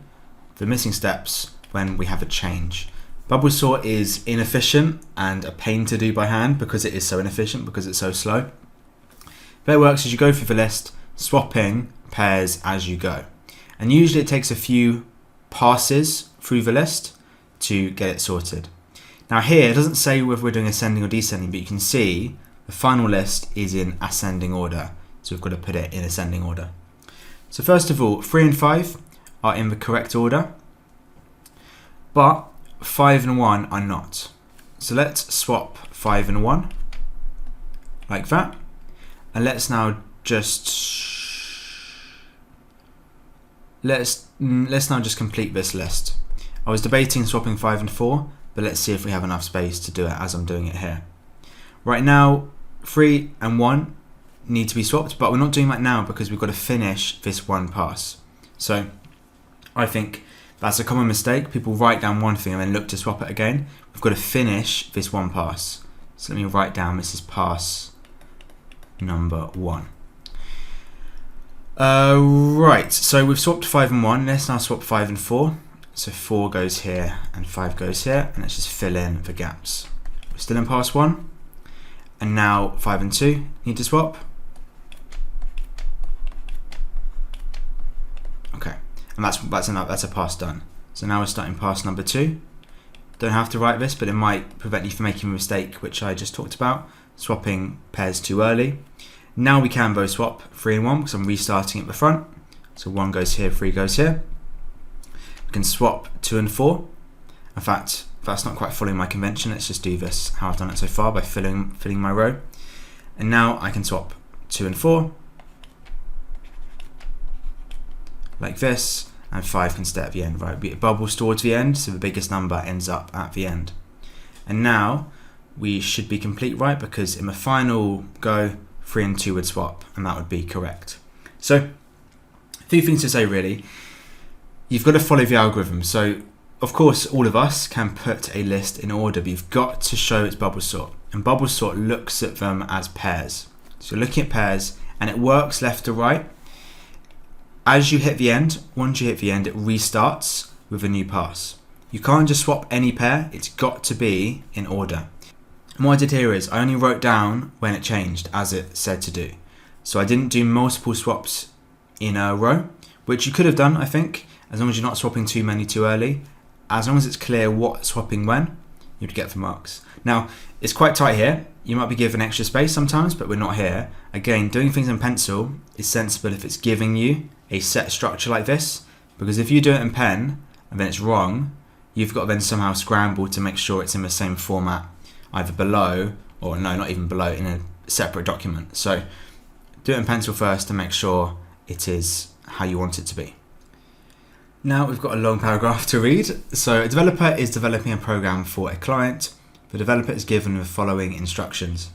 the missing steps when we have a change. Bubble sort is inefficient and a pain to do by hand because it is so inefficient, because it's so slow. But it works as you go through the list, swapping pairs as you go. And usually it takes a few passes through the list to get it sorted. Now here, it doesn't say whether we're doing ascending or descending, but you can see the final list is in ascending order. So we've got to put it in ascending order. So first of all, 3 and 5 are in the correct order, but 5 and 1 are not. So let's swap 5 and 1 like that, and let's now just complete this list. I was debating swapping 5 and 4, but let's see if we have enough space to do it as I'm doing it here. Right now 3 and 1 need to be swapped, but we're not doing that now because we've got to finish this one pass. So I think that's a common mistake. People write down one thing and then look to swap it again. We've got to finish this one pass. So let me write down, this is pass number 1. Right, so we've swapped 5 and 1. Let's now swap 5 and 4. So 4 goes here and 5 goes here, and let's just fill in the gaps. We're still in pass 1, and now 5 and 2 need to swap. Okay. And that's a pass done. So now we're starting pass number 2. Don't have to write this, but it might prevent you from making a mistake, which I just talked about, swapping pairs too early. Now we can both swap 3 and 1 because I'm restarting at the front. So 1 goes here, 3 goes here. We can swap 2 and 4. In fact, that's not quite following my convention. Let's just do this how I've done it so far by filling my row. And now I can swap 2 and 4. Like this, and 5 can stay at the end, right? We bubbles towards the end, so the biggest number ends up at the end. And now we should be complete, right? Because in the final go, 3 and 2 would swap, and that would be correct. So, a few things to say really. You've got to follow the algorithm. So, of course, all of us can put a list in order, but you've got to show its bubble sort. And bubble sort looks at them as pairs. So, you're looking at pairs, and it works left to right. As you hit the end, once you hit the end, it restarts with a new pass. You can't just swap any pair, it's got to be in order. And what I did here is I only wrote down when it changed as it said to do. So I didn't do multiple swaps in a row, which you could have done, I think, as long as you're not swapping too many too early. As long as it's clear what swapping when, you'd get the marks. Now, it's quite tight here. You might be given extra space sometimes, but we're not here. Again, doing things in pencil is sensible if it's giving you a set structure like this, because if you do it in pen and then it's wrong, you've got to then somehow scramble to make sure it's in the same format, either below, or no, not even below, in a separate document. So do it in pencil first to make sure it is how you want it to be. Now we've got a long paragraph to read. So a developer is developing a program for a client. The developer is given the following instructions.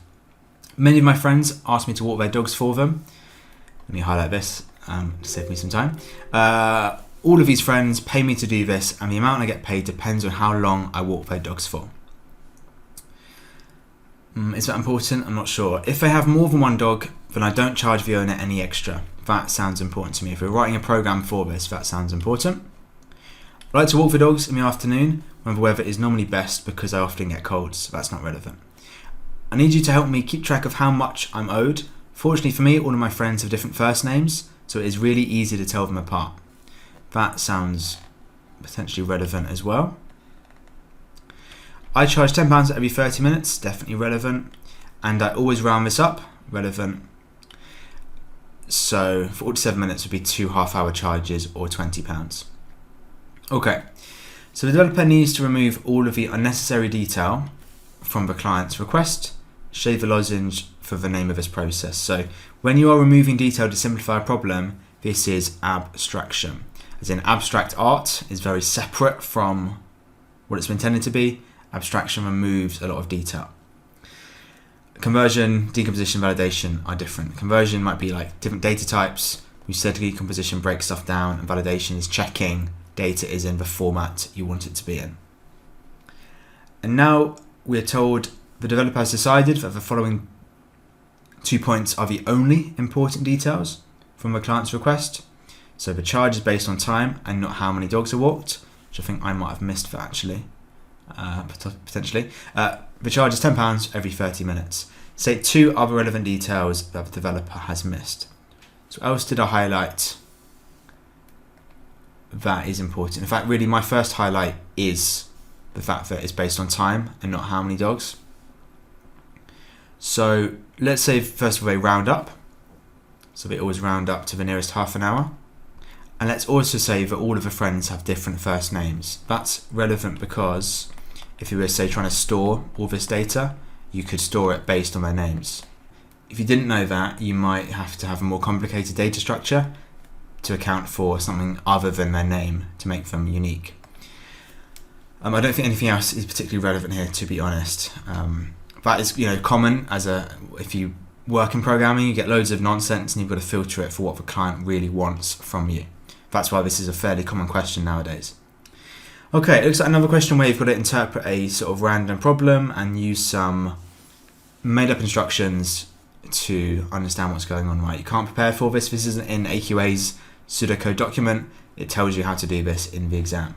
Many of my friends ask me to walk their dogs for them. Let me highlight this to save me some time. All of these friends pay me to do this, and the amount I get paid depends on how long I walk their dogs for. Is that important? I'm not sure. If they have more than one dog, then I don't charge the owner any extra. That sounds important to me. If we're writing a program for this, that sounds important. I like to walk the dogs in the afternoon when the weather is normally best because I often get colds, so that's not relevant. I need you to help me keep track of how much I'm owed. Fortunately for me, all of my friends have different first names, so it is really easy to tell them apart. That sounds potentially relevant as well. I charge £10 every 30 minutes, definitely relevant. And I always round this up, relevant. So 47 minutes would be 2 half-hour charges or £20. Okay, so the developer needs to remove all of the unnecessary detail from the client's request, shade the lozenge for the name of this process. So when you are removing detail to simplify a problem, this is abstraction. As in, abstract art is very separate from what it's intended to be. Abstraction removes a lot of detail. Conversion, decomposition, validation are different. Conversion might be like different data types. We said decomposition breaks stuff down, and validation is checking data is in the format you want it to be in. And now we're told the developer has decided that the following 2 points are the only important details from the client's request. So the charge is based on time and not how many dogs are walked, which I think I might have missed that actually, potentially. The charge is £10 every 30 minutes. State 2 other relevant details that the developer has missed. So what else did I highlight that is important? In fact, really my first highlight is the fact that it's based on time and not how many dogs. So let's say first of all they round up. So they always round up to the nearest half an hour. And let's also say that all of the friends have different first names. That's relevant because if you were, say, trying to store all this data, you could store it based on their names. If you didn't know that, you might have to have a more complicated data structure to account for something other than their name to make them unique. I don't think anything else is particularly relevant here, to be honest. That is, common if you work in programming, you get loads of nonsense and you've got to filter it for what the client really wants from you. That's why this is a fairly common question nowadays. Okay, it looks like another question where you've got to interpret a sort of random problem and use some made-up instructions to understand what's going on, right? You can't prepare for this. This isn't in AQA's pseudocode document. It tells you how to do this in the exam.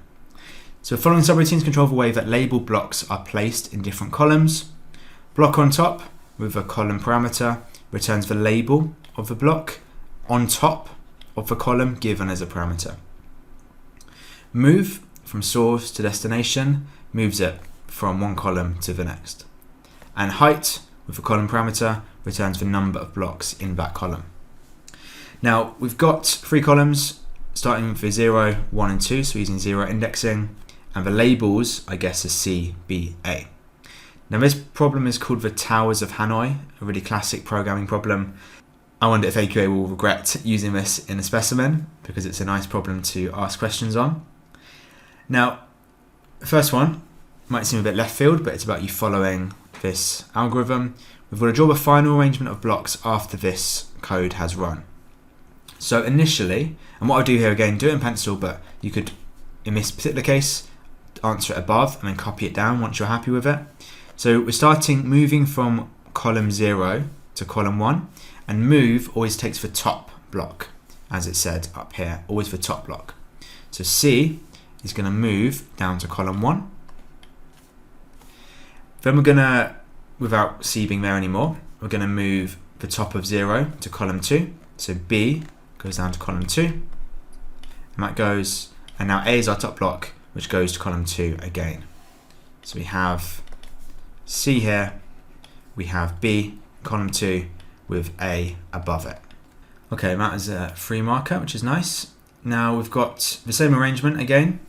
So following subroutines control the way that label blocks are placed in different columns. Block on top with a column parameter returns the label of the block on top of the column given as a parameter. Move from source to destination moves it from one column to the next. And height with the column parameter returns the number of blocks in that column. Now we've got 3 columns starting with 0, 1 and 2, so using 0 indexing, and the labels I guess is C, B, A. Now this problem is called the Towers of Hanoi, a really classic programming problem. I wonder if AQA will regret using this in a specimen because it's a nice problem to ask questions on. Now, the first one might seem a bit left field, but it's about you following this algorithm. We've got to draw a final arrangement of blocks after this code has run. So initially, and what I'll do here again, do it in pencil, but you could, in this particular case, answer it above and then copy it down once you're happy with it. So we're moving from column 0 to column 1, and move always takes the top block, as it said up here, always the top block. So C is going to move down to column 1. Then we're going to, without C being there anymore, we're going to move the top of 0 to column 2. So B goes down to column 2. And that goes, and now A is our top block, which goes to column 2 again. So we have C here, we have B, column 2, with A above it. Okay, that is a free marker, which is nice. Now we've got the same arrangement again,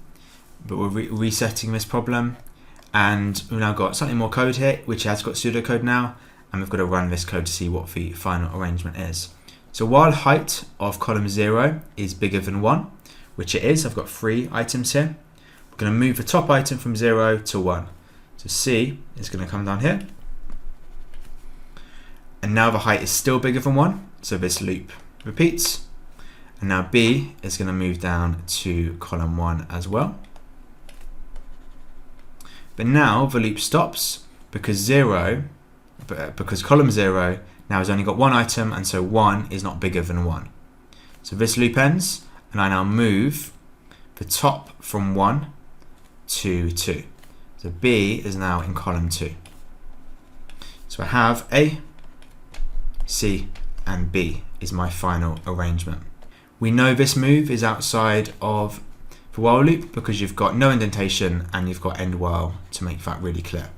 but we're resetting this problem, and we've now got slightly more code here, which has got pseudocode now, and we've got to run this code to see what the final arrangement is. So while height of column 0 is bigger than 1, which it is, I've got 3 items here, we're going to move the top item from 0 to 1. So C is going to come down here, and now the height is still bigger than 1, so this loop repeats. And now B is going to move down to column 1 as well. But now the loop stops because column 0 now has only got 1 item, and so 1 is not bigger than 1. So this loop ends, and I now move the top from 1 to 2. So B is now in column 2. So I have A, C, and B is my final arrangement. We know this move is outside of for while loop because you've got no indentation and you've got end while to make that really clear.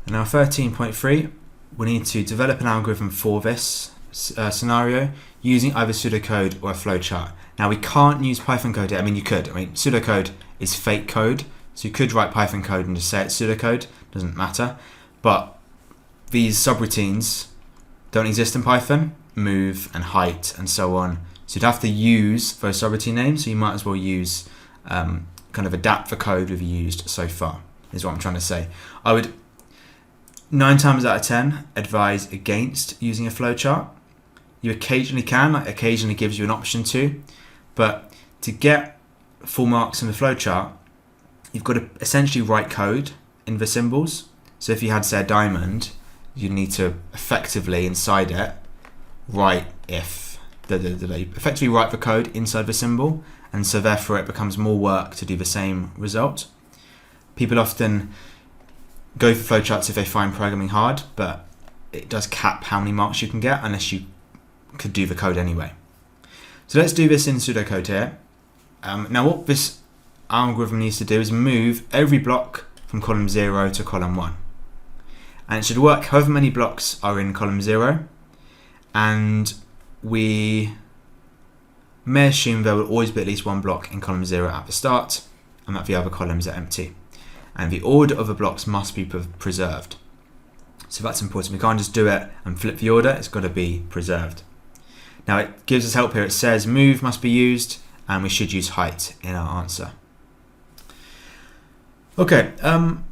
And now 13.3, we need to develop an algorithm for this scenario using either pseudocode or a flowchart. Now we can't use Python code here. I mean, you could. I mean, pseudocode is fake code, so you could write Python code and just say it's pseudocode. Doesn't matter. But these subroutines don't exist in Python, move and height and so on. So you'd have to use those subroutine names. So you might as well use kind of adapt the code we've used so far. Is what I'm trying to say. I would 9 times out of 10 advise against using a flowchart. You occasionally can, like occasionally gives you an option to, but to get full marks in the flowchart, you've got to essentially write code in the symbols. So if you had, say, a diamond, you need to effectively inside it write if, effectively write the code inside the symbol, and so therefore it becomes more work to do the same result. People often go for flowcharts if they find programming hard, but it does cap how many marks you can get unless you could do the code anyway. So let's do this in pseudocode here. Now what this algorithm needs to do is move every block from column 0 to column 1. And it should work however many blocks are in column 0. And we may assume there will always be at least one block in column 0 at the start, and that the other columns are empty. And the order of the blocks must be preserved. So that's important. We can't just do it and flip the order, it's got to be preserved. Now it gives us help here. It says move must be used, and we should use height in our answer. Okay,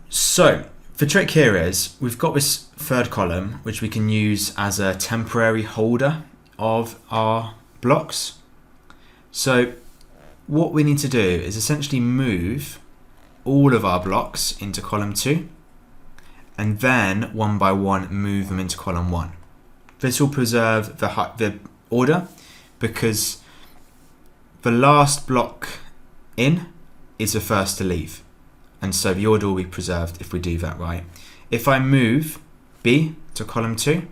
so the trick here is we've got this third column which we can use as a temporary holder of our blocks. So what we need to do is essentially move all of our blocks into column 2 and then one by one move them into column 1. This will preserve the order because the last block in is the first to leave, and so the order will be preserved if we do that right. If I move B to column 2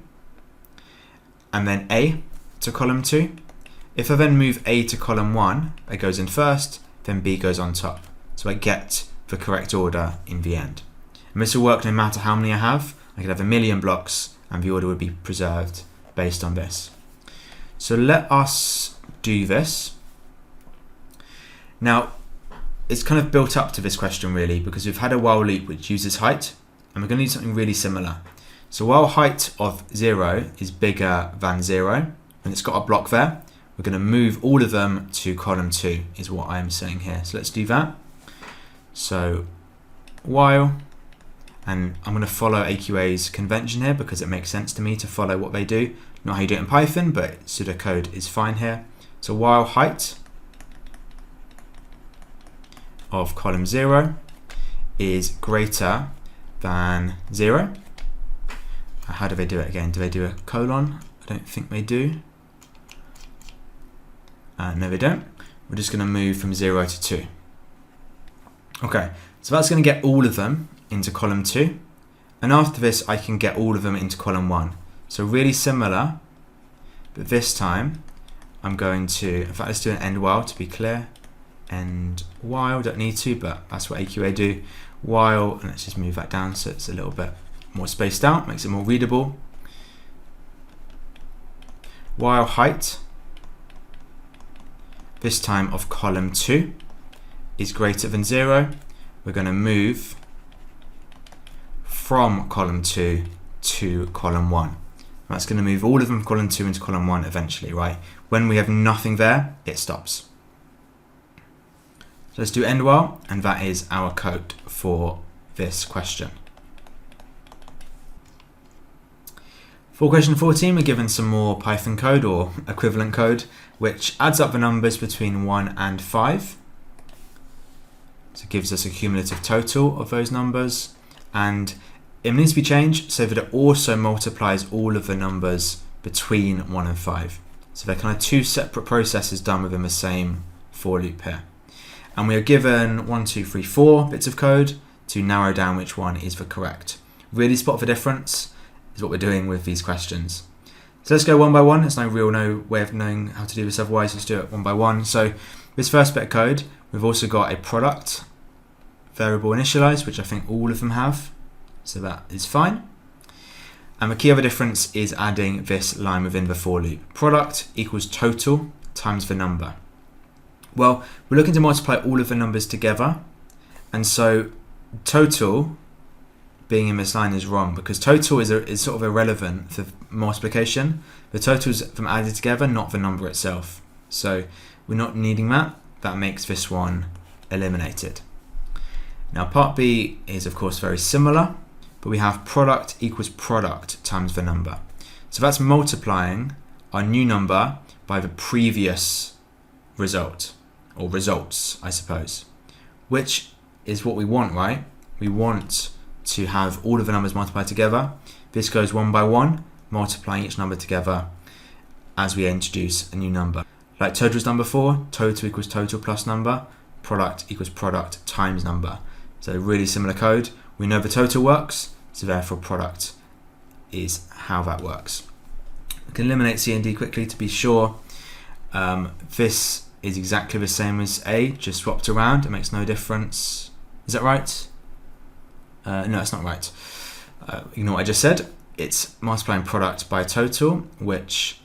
and then A to column 2, if I then move A to column 1, it goes in first, then B goes on top. So I get the correct order in the end. And this will work no matter how many I have. I could have 1,000,000 blocks and the order would be preserved based on this. So let us do this. Now, it's kind of built up to this question really because we've had a while loop which uses height, and we're going to need something really similar. So while height of 0 is bigger than 0, and it's got a block there, we're going to move all of them to column 2 is what I'm saying here. So let's do that. So while, and I'm going to follow AQA's convention here because it makes sense to me to follow what they do. Not how you do it in Python, but pseudocode is fine here. So while height of column 0 is greater than 0. How do they do it again? Do they do a colon? I don't think they do. No, they don't. We're just going to move from 0 to 2. Okay, so that's going to get all of them into column 2. And after this, I can get all of them into column 1. So really similar, but this time I'm going to, in fact, let's do an end while to be clear. End while, don't need to, but that's what AQA do. While, and let's just move that down so it's a little bit more spaced out, makes it more readable. While height, this time of column 2, is greater than 0, we're going to move from column 2 to column 1. That's going to move all of them from column 2 into column 1 eventually, right? When we have nothing there, it stops. So let's do end while, and that is our code for this question. For question 14, we're given some more Python code or equivalent code, which adds up the numbers between 1 and 5. So it gives us a cumulative total of those numbers, and it needs to be changed so that it also multiplies all of the numbers between 1 and 5. So they're kind of two separate processes done within the same for loop here. And we are given 1, 2, 3, 4 bits of code to narrow down which one is the correct. Really spot the difference is what we're doing with these questions. So let's go one by one. There's no way of knowing how to do this otherwise. Let's do it one by one. So this first bit of code, We've also got a product variable initialized, which I think all of them have, so that is fine. And the key other difference is adding this line within the for loop. Product equals total times the number. Well, we're looking to multiply all of the numbers together, and so total being in this line is wrong, because total is sort of irrelevant for multiplication. The total's them added together, not the number itself. So we're not needing that. That makes this one eliminated. Now part B is of course very similar, but we have product equals product times the number. So that's multiplying our new number by the previous result, or results, I suppose, which is what we want, right? We want to have all of the numbers multiplied together. This goes one by one, multiplying each number together as we introduce a new number. Like total is number 4, total equals total plus number, product equals product times number. So really similar code. We know the total works, so therefore product is how that works. We can eliminate C and D quickly to be sure. This is exactly the same as A, just swapped around. It makes no difference. Is that right? No, it's not right. Ignore what I just said. It's multiplying product by total, which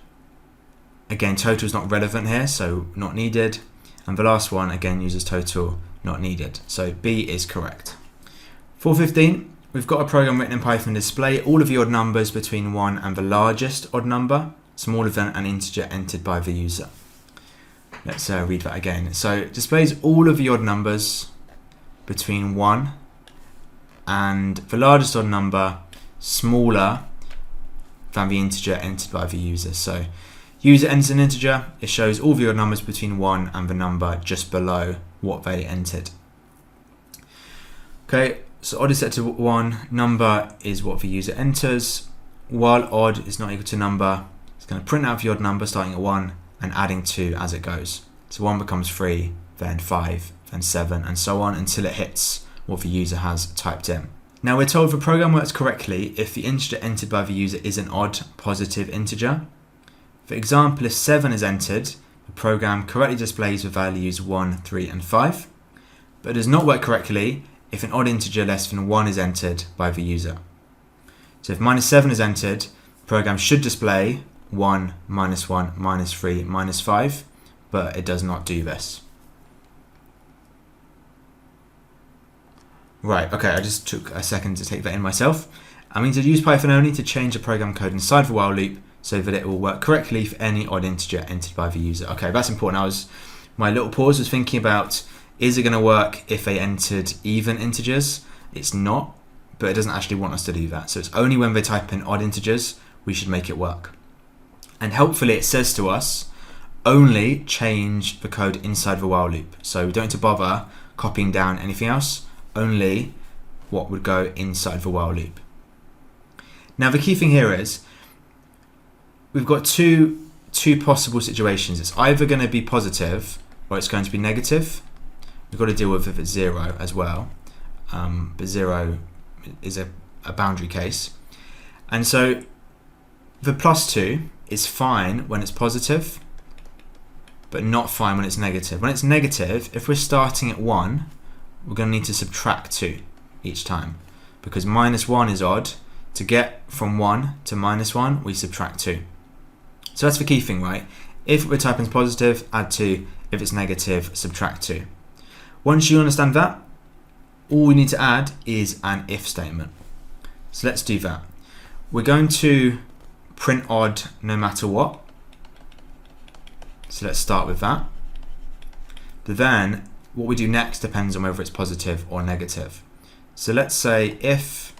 again, total is not relevant here, so not needed. And the last one again uses total, not needed. So B is correct. 415, we've got a program written in Python to display all of the odd numbers between 1 and the largest odd number, smaller than an integer entered by the user. Let's read that again. So it displays all of the odd numbers between 1 and the largest odd number smaller than the integer entered by the user. So user enters an integer, it shows all the odd numbers between 1 and the number just below what they entered. Okay, so odd is set to 1, number is what the user enters. While odd is not equal to number, it's going to print out the odd number starting at 1 and adding 2 as it goes. So 1 becomes 3, then 5, then 7, and so on until it hits what the user has typed in. Now we're told the program works correctly if the integer entered by the user is an odd positive integer. For example, if 7 is entered, the program correctly displays the values 1, 3, and 5, but it does not work correctly if an odd integer less than 1 is entered by the user. So if -7 is entered, the program should display 1, -1, -3, -5, but it does not do this. Right, okay, I just took a second to take that in myself. I mean to use Python only to change the program code inside the while loop so that it will work correctly for any odd integer entered by the user. Okay, that's important. My little pause was thinking about, is it going to work if they entered even integers? It's not, but it doesn't actually want us to do that. So it's only when they type in odd integers we should make it work. And helpfully it says to us, only change the code inside the while loop. So we don't need to bother copying down anything else, only what would go inside the while loop. Now the key thing here is, we've got two possible situations. It's either going to be positive or it's going to be negative. We've got to deal with if it's 0 as well, but 0 is a boundary case. And so the +2 is fine when it's positive, but not fine when it's negative. When it's negative, if we're starting at 1, we're going to need to subtract 2 each time, because -1 is odd. To get from 1 to -1, we subtract 2. So that's the key thing, right? If we're typing positive, add 2. If it's negative, subtract 2. Once you understand that, all we need to add is an if statement. So let's do that. We're going to print odd no matter what. So let's start with that. But then what we do next depends on whether it's positive or negative. So let's say if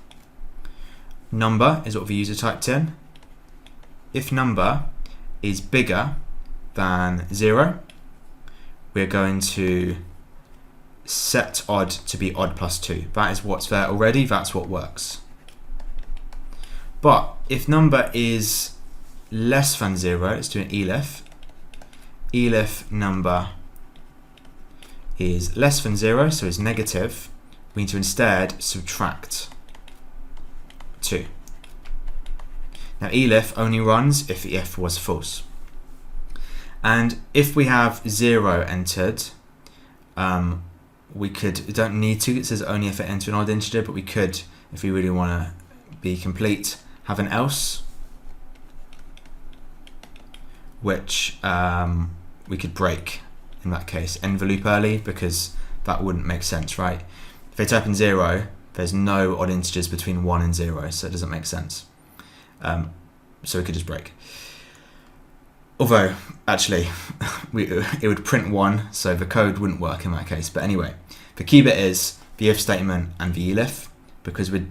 number is what the user typed in, if number is bigger than 0, we're going to set odd to be odd +2. That is what's there already, that's what works. But if number is less than 0, let's do an elif. Elif number is less than 0, so it's negative. We need to instead subtract 2. Now elif only runs if the if was false. And if we have 0 entered, we don't need to, it says only if it enter an odd integer, but we could, if we really want to be complete, have an else, which we could break in that case, end the loop early, because that wouldn't make sense, right? If they type in 0, there's no odd integers between 1 and 0, so it doesn't make sense. So we could just break. Although, actually, it would print 1, so the code wouldn't work in that case. But anyway, the key bit is the if statement and the elif, because we're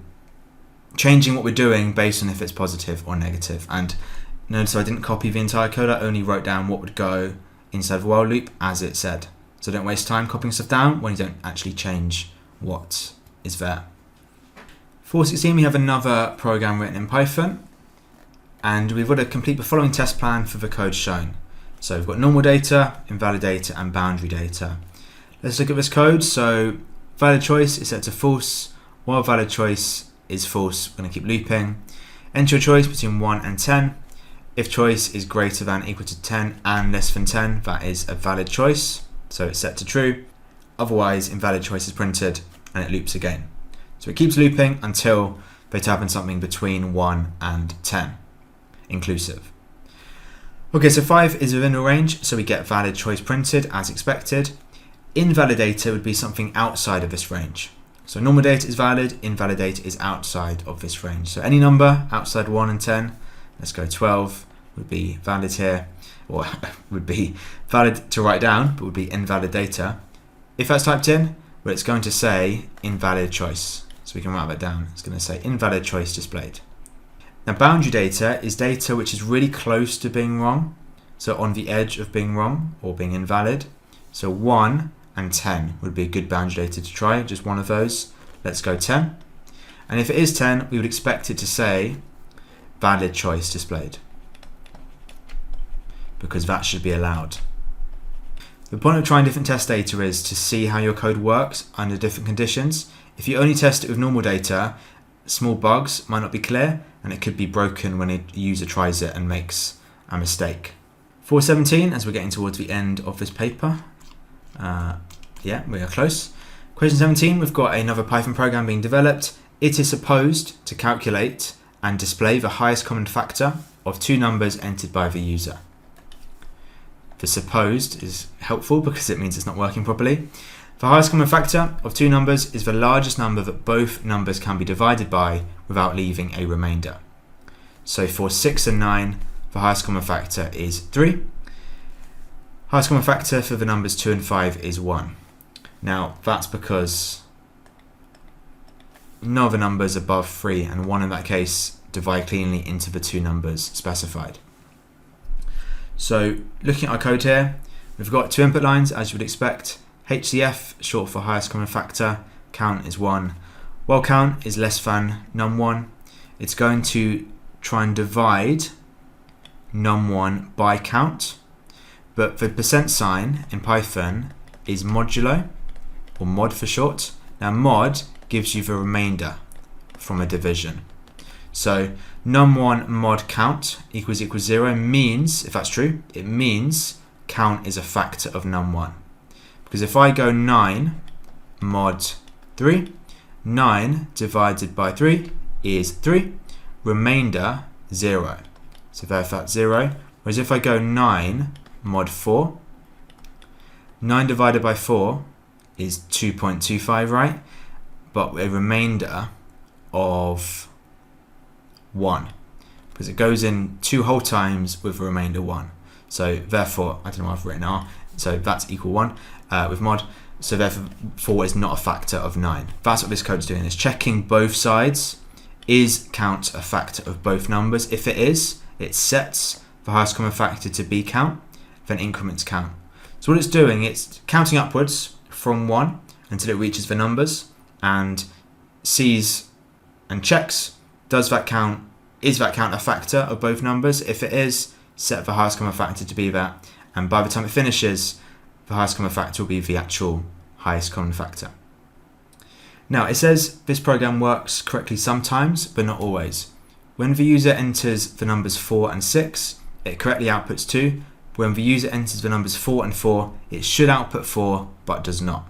changing what we're doing based on if it's positive or negative. And notice I didn't copy the entire code, I only wrote down what would go inside the while loop as it said. So don't waste time copying stuff down when you don't actually change what is there. For 16, we have another program written in Python, and we've got to complete the following test plan for the code shown. So we've got normal data, invalid data, and boundary data. Let's look at this code. So valid choice is set to false, while valid choice is false, we're going to keep looping. Enter your choice between 1 and 10. If choice is greater than or equal to 10 and less than 10, that is a valid choice, so it's set to true. Otherwise, invalid choice is printed and it loops again. So it keeps looping until they type in something between 1 and 10, inclusive. Okay, so 5 is within the range, so we get valid choice printed as expected. Invalid data would be something outside of this range. So normal data is valid, invalid data is outside of this range. So any number outside 1 and 10, let's go 12, would be valid here, or would be valid to write down, but would be invalid data. If that's typed in, well, it's going to say invalid choice. So we can write that down. It's going to say invalid choice displayed. Now boundary data is data which is really close to being wrong, so on the edge of being wrong or being invalid. So 1 and 10 would be a good boundary data to try, just one of those. Let's go 10. And if it is 10, we would expect it to say valid choice displayed, because that should be allowed. The point of trying different test data is to see how your code works under different conditions. If you only test it with normal data, small bugs might not be clear, and it could be broken when a user tries it and makes a mistake. For 17, as we're getting towards the end of this paper, yeah, we are close. Question 17, we've got another Python program being developed. It is supposed to calculate and display the highest common factor of two numbers entered by the user. The supposed is helpful because it means it's not working properly. The highest common factor of two numbers is the largest number that both numbers can be divided by without leaving a remainder. So for 6 and 9, the highest common factor is 3. Highest common factor for the numbers 2 and 5 is 1. Now that's because none of the numbers above 3 and 1 in that case divide cleanly into the two numbers specified. So looking at our code here, we've got two input lines as you would expect. HCF, short for highest common factor, count is 1. While count is less than num1, it's going to try and divide num1 by count, but the percent sign in Python is modulo, or mod for short. Now mod gives you the remainder from a division. So num1 mod count equals 0 means, if that's true, it means count is a factor of num1. Because if I go 9 mod 3, 9 divided by 3 is 3, remainder 0. So there that's 0. Whereas if I go 9 mod 4, 9 divided by 4 is 2.25, right? But a remainder of 1. Because it goes in 2 whole times with a remainder 1. So therefore, I don't know what I've written R, so that's equal 1 with mod. So therefore 4 is not a factor of 9. That's what this code's doing, is checking both sides. Is count a factor of both numbers? If it is, it sets the highest common factor to be count, then increments count. So what it's doing, it's counting upwards from 1 until it reaches the numbers and sees and checks, is that count a factor of both numbers? If it is, set the highest common factor to be that, and by the time it finishes, the highest common factor will be the actual highest common factor. Now it says this program works correctly sometimes, but not always. When the user enters the numbers 4 and 6, it correctly outputs 2, when the user enters the numbers 4 and 4, it should output 4, but does not.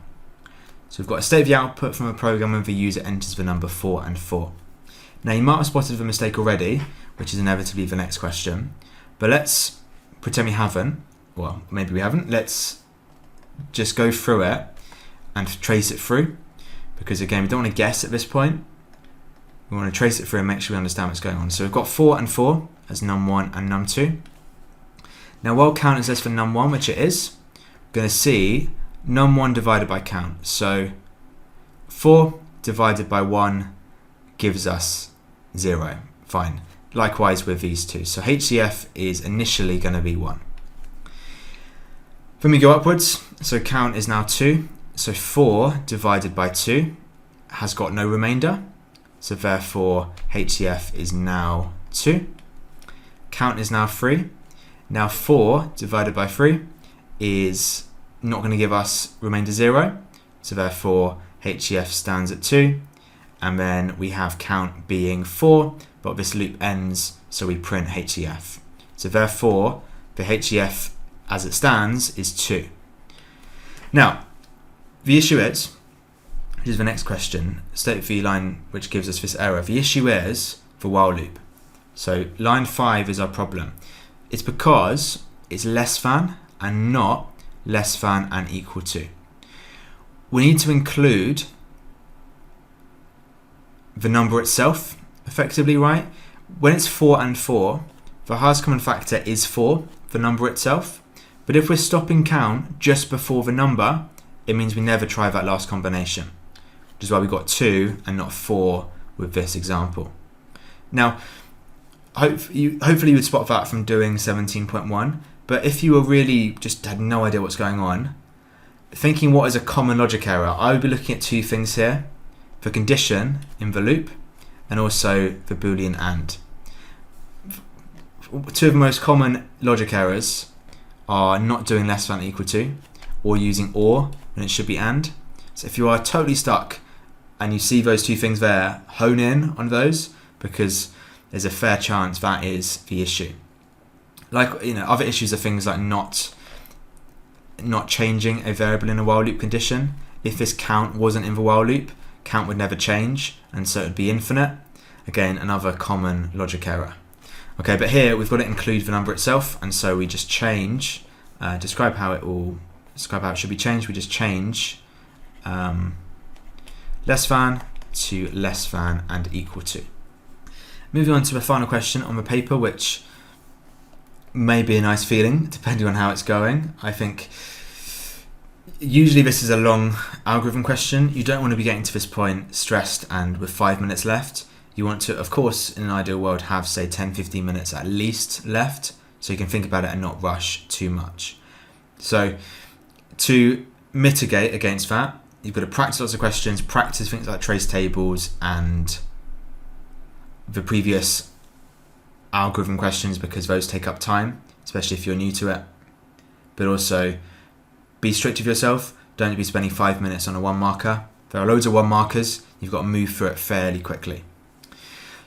So we've got a state of the output from a program when the user enters the number 4 and 4. Now you might have spotted the mistake already, which is inevitably the next question, but let's pretend we haven't. Well, maybe we haven't. Let's just go through it and trace it through, because again, we don't want to guess at this point. We want to trace it through and make sure we understand what's going on. So we've got 4 and 4 as num1 and num2. Now while count is less than num1, which it is, we're going to see num1 divided by count. So 4 divided by 1 gives us 0. Fine. Likewise with these two. So HCF is initially going to be 1. Then we go upwards. So count is now 2. So 4 divided by 2 has got no remainder. So therefore HCF is now 2. Count is now 3. Now 4 divided by 3 is not going to give us remainder 0. So therefore HCF stands at 2. And then we have count being 4, but this loop ends, so we print HCF. So therefore the HCF as it stands is 2. Now the issue is, which is the next question, state the line which gives us this error. The issue is the while loop. So line 5 is our problem. It's because it's less than and not less than and equal to. We need to include the number itself effectively, right? When it's 4 and 4, the highest common factor is 4, the number itself. But if we're stopping count just before the number, it means we never try that last combination, which is why we got 2 and not 4 with this example. Now, hopefully you would spot that from doing 17.1, but if you were really just had no idea what's going on, thinking what is a common logic error, I would be looking at two things here: the condition in the loop and also the Boolean AND. Two of the most common logic errors are not doing less than or equal to, or using or when it should be AND. So if you are totally stuck and you see those two things there, hone in on those, because there's a fair chance that is the issue. Like, other issues are things like not changing a variable in a while loop condition. If this count wasn't in the while loop, count would never change, and so it would be infinite. Again, another common logic error. Okay, but here we've got to include the number itself, and so we just change, describe how it should be changed. We just change less than to less than and equal to. Moving on to the final question on the paper, which may be a nice feeling depending on how it's going. I think usually this is a long algorithm question. You don't want to be getting to this point stressed and with 5 minutes left. You want to, of course, in an ideal world, have say 10-15 minutes at least left, so you can think about it and not rush too much. So to mitigate against that, you've got to practice lots of questions, practice things like trace tables and the previous algorithm questions, because those take up time, especially if you're new to it. But also be strict with yourself. Don't be spending 5 minutes on a 1 marker. There are loads of 1 markers. You've got to move through it fairly quickly.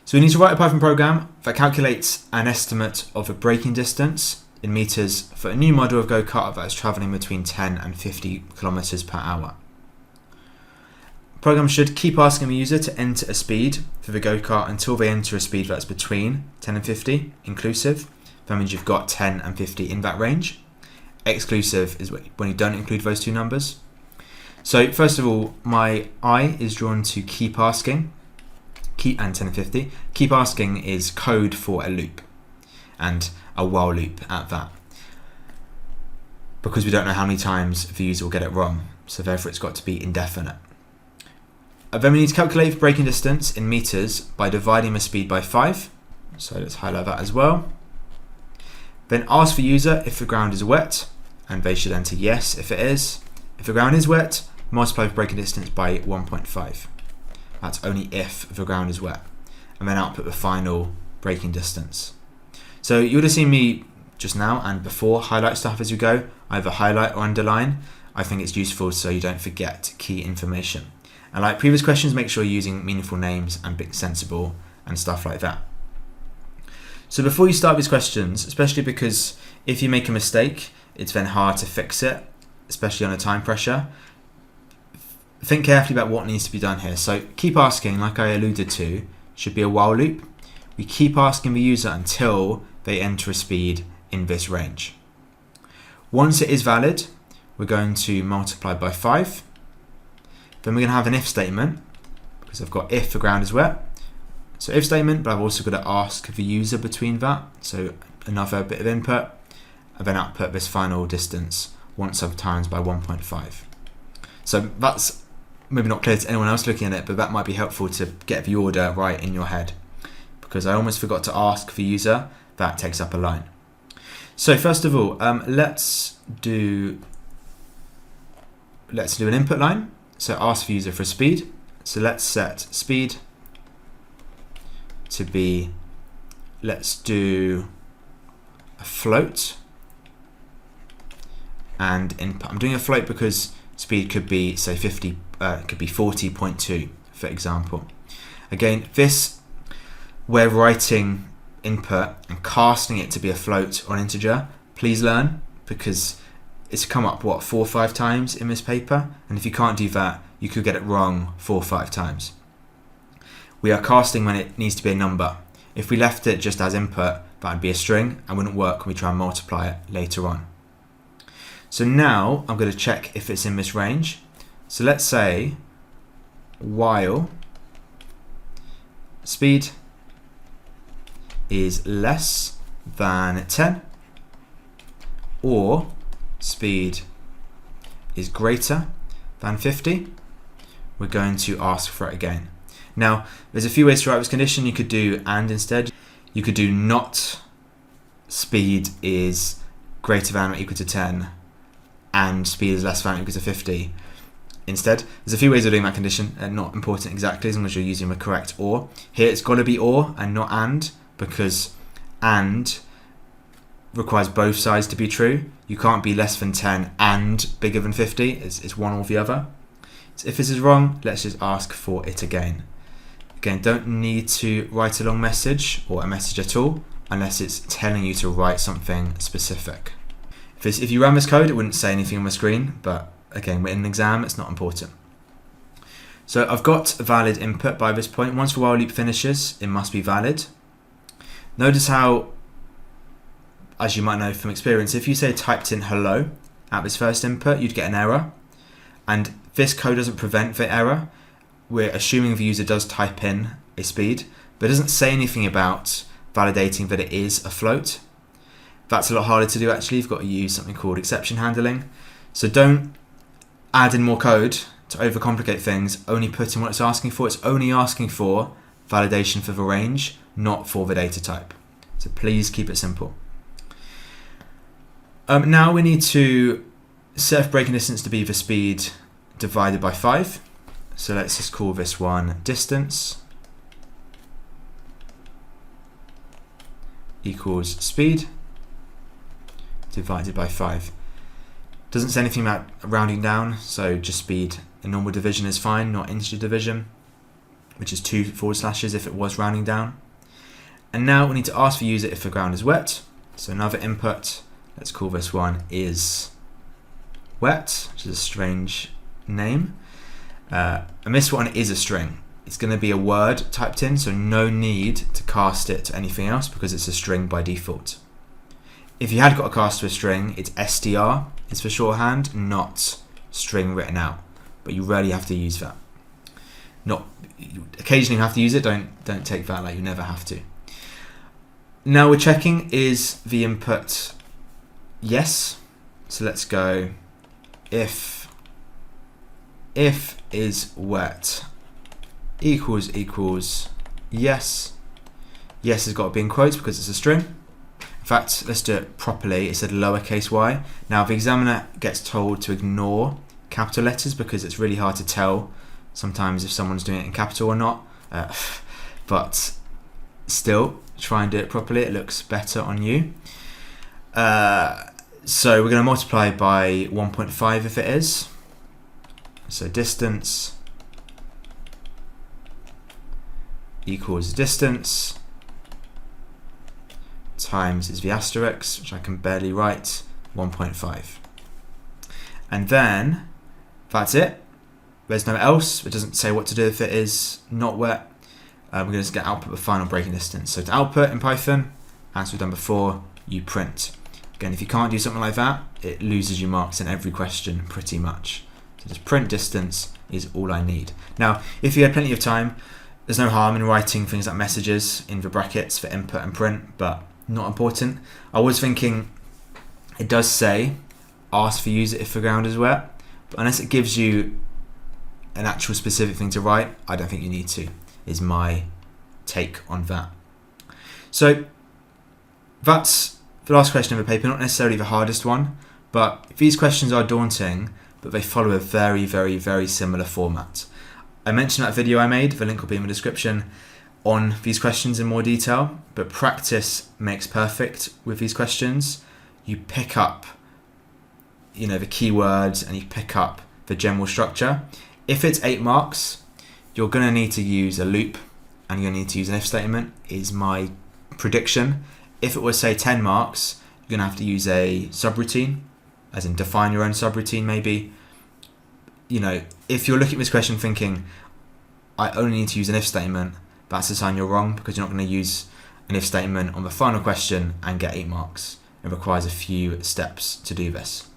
So we need to write a Python program that calculates an estimate of a braking distance in meters for a new model of go-kart that is traveling between 10 and 50 kilometers per hour. The program should keep asking the user to enter a speed for the go-kart until they enter a speed that's between 10 and 50 inclusive. That means you've got 10 and 50 in that range. Exclusive is when you don't include those two numbers. So first of all, my eye is drawn to keep asking, and 10 and 50. Keep asking is code for a loop, and a while loop at that, because we don't know how many times the user will get it wrong, so therefore it's got to be indefinite. Then we need to calculate the braking distance in meters by dividing the speed by 5, so let's highlight that as well. Then ask the user if the ground is wet, and they should enter yes if it is. If the ground is wet, multiply the braking distance by 1.5. That's only if the ground is wet. And then output the final braking distance. So you would have seen me just now and before highlight stuff as you go, either highlight or underline. I think it's useful so you don't forget key information. And like previous questions, make sure you're using meaningful names and being sensible and stuff like that. So before you start these questions, especially because If you make a mistake, it's then hard to fix it, especially on a time pressure. Think carefully about what needs to be done here. So keep asking, like I alluded to, should be a while loop. We keep asking the user until they enter a speed in this range. Once it is valid, we're going to multiply by 5. Then we're going to have an if statement, because I've got if the ground is wet. So if statement, but I've also got to ask the user between that. So another bit of input, and then output this final distance once I've times by 1.5. So that's maybe not clear to anyone else looking at it, but that might be helpful to get the order right in your head, because I almost forgot to ask the user. That takes up a line. So first of all, let's do an input line. So ask the user for speed. So let's set speed to be, let's do a float and input. I'm doing a float because speed could be, say, 50, it could be 40.2, for example. Again, this, we're writing input and casting it to be a float or an integer. Please learn, because it's come up, 4 or 5 times in this paper, and if you can't do that, you could get it wrong 4 or 5 times. We are casting when it needs to be a number. If we left it just as input, that would be a string and wouldn't work when we try and multiply it later on. So now I'm going to check if it's in this range. So let's say while speed is less than 10 or speed is greater than 50, we're going to ask for it again. Now, there's a few ways to write this condition. You could do and instead. You could do not speed is greater than or equal to 10 and speed is less than or equal to 50 instead. There's a few ways of doing that condition, and not important exactly as long as you're using the correct or. Here it's got to be or and not and, because and requires both sides to be true. You can't be less than 10 and bigger than 50. It's one or the other. So if this is wrong, let's just ask for it again. Again, don't need to write a long message or a message at all unless it's telling you to write something specific. If you ran this code, it wouldn't say anything on the screen, but again, we're in an exam, it's not important. So I've got a valid input by this point. Once the while loop finishes, it must be valid. Notice how, as you might know from experience, if you say typed in hello at this first input, you'd get an error. And this code doesn't prevent the error. We're assuming the user does type in a speed, but it doesn't say anything about validating that it is a float. That's a lot harder to do actually. You've got to use something called exception handling. So don't add in more code to overcomplicate things, only put in what it's asking for. It's only asking for validation for the range, not for the data type. So please keep it simple. Now we need to set breaking distance to be the speed divided by 5. So let's just call this one distance equals speed divided by 5. Doesn't say anything about rounding down, so just speed. A normal division is fine, not integer division, which is 2 forward slashes if it was rounding down. And now we need to ask the user if the ground is wet. So another input, let's call this one is wet, which is a strange name. And this one is a string. It's going to be a word typed in, so no need to cast it to anything else because it's a string by default. If you had got a cast to a string, it's str, it's for shorthand, not string written out. But you rarely have to use that. Occasionally you have to use it, don't take that like you never have to. Now we're checking, is the input yes? So let's go if is wet equals yes. Yes has got to be in quotes because it's a string. In fact, let's do it properly. It said lowercase y. Now the examiner gets told to ignore capital letters because it's really hard to tell sometimes if someone's doing it in capital or not. But still, try and do it properly. It looks better on you. So we're going to multiply by 1.5 if it is. So distance equals distance times is the asterisk, which I can barely write, 1.5. And then that's it. There's no else. It doesn't say what to do if it is not wet. We're going to just get output the final breaking distance. So to output in Python, as we've done before, you print. Again, if you can't do something like that, it loses you marks in every question pretty much. So just print distance is all I need. Now, if you had plenty of time, there's no harm in writing things like messages in the brackets for input and print, but not important. I was thinking, it does say, ask for user if the ground is wet, but unless it gives you an actual specific thing to write, I don't think you need to, is my take on that. So that's the last question of the paper, not necessarily the hardest one, but these questions are daunting, but they follow a very, very, very similar format. I mentioned that video I made, the link will be in the description, on these questions in more detail, but practice makes perfect with these questions. You pick up, the keywords, and you pick up the general structure. If it's 8 marks, you're going to need to use a loop and you're going to need to use an if statement, is my prediction. If it was, say, 10 marks, you're going to have to use a subroutine, as in define your own subroutine maybe. If you're looking at this question thinking, I only need to use an if statement, that's a sign you're wrong, because you're not going to use an if statement on the final question and get 8 marks. It requires a few steps to do this.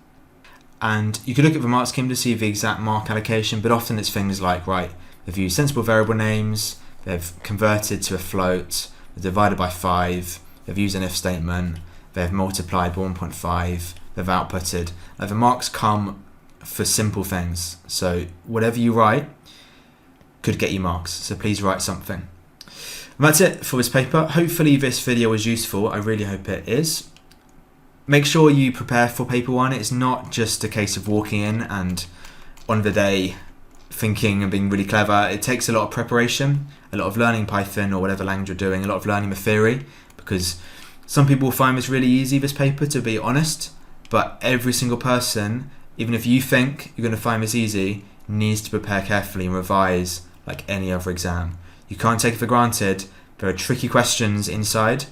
And you could look at the mark scheme to see the exact mark allocation, but often it's things like, right, they've used sensible variable names, they've converted to a float, they've divided by 5, they've used an if statement, they've multiplied by 1.5, they've outputted. The marks come for simple things, so whatever you write could get you marks, so please write something. And that's it for this paper. Hopefully this video was useful. I really hope it is. Make sure you prepare for paper 1. It's not just a case of walking in and on the day thinking and being really clever. It takes a lot of preparation, a lot of learning Python or whatever language you're doing, a lot of learning the theory, because some people find this really easy, this paper, to be honest, but every single person, even if you think you're going to find this easy, needs to prepare carefully and revise like any other exam. You can't take it for granted. There are tricky questions inside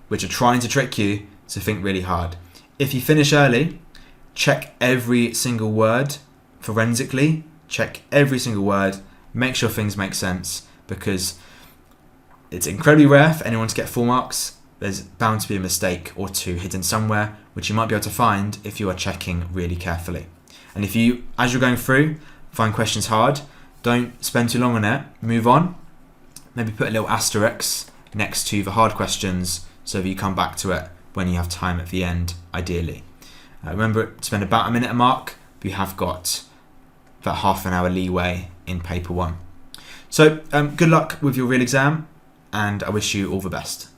which are trying to trick you to think really hard. If you finish early, check every single word forensically, check every single word, make sure things make sense, because it's incredibly rare for anyone to get full marks. There's bound to be a mistake or two hidden somewhere, which you might be able to find if you are checking really carefully. And if you, as you're going through, find questions hard, don't spend too long on it, move on. Maybe put a little asterisk next to the hard questions so that you come back to it when you have time at the end, ideally. Remember, spend about a minute a mark, but you have got that half an hour leeway in paper 1. So good luck with your real exam, and I wish you all the best.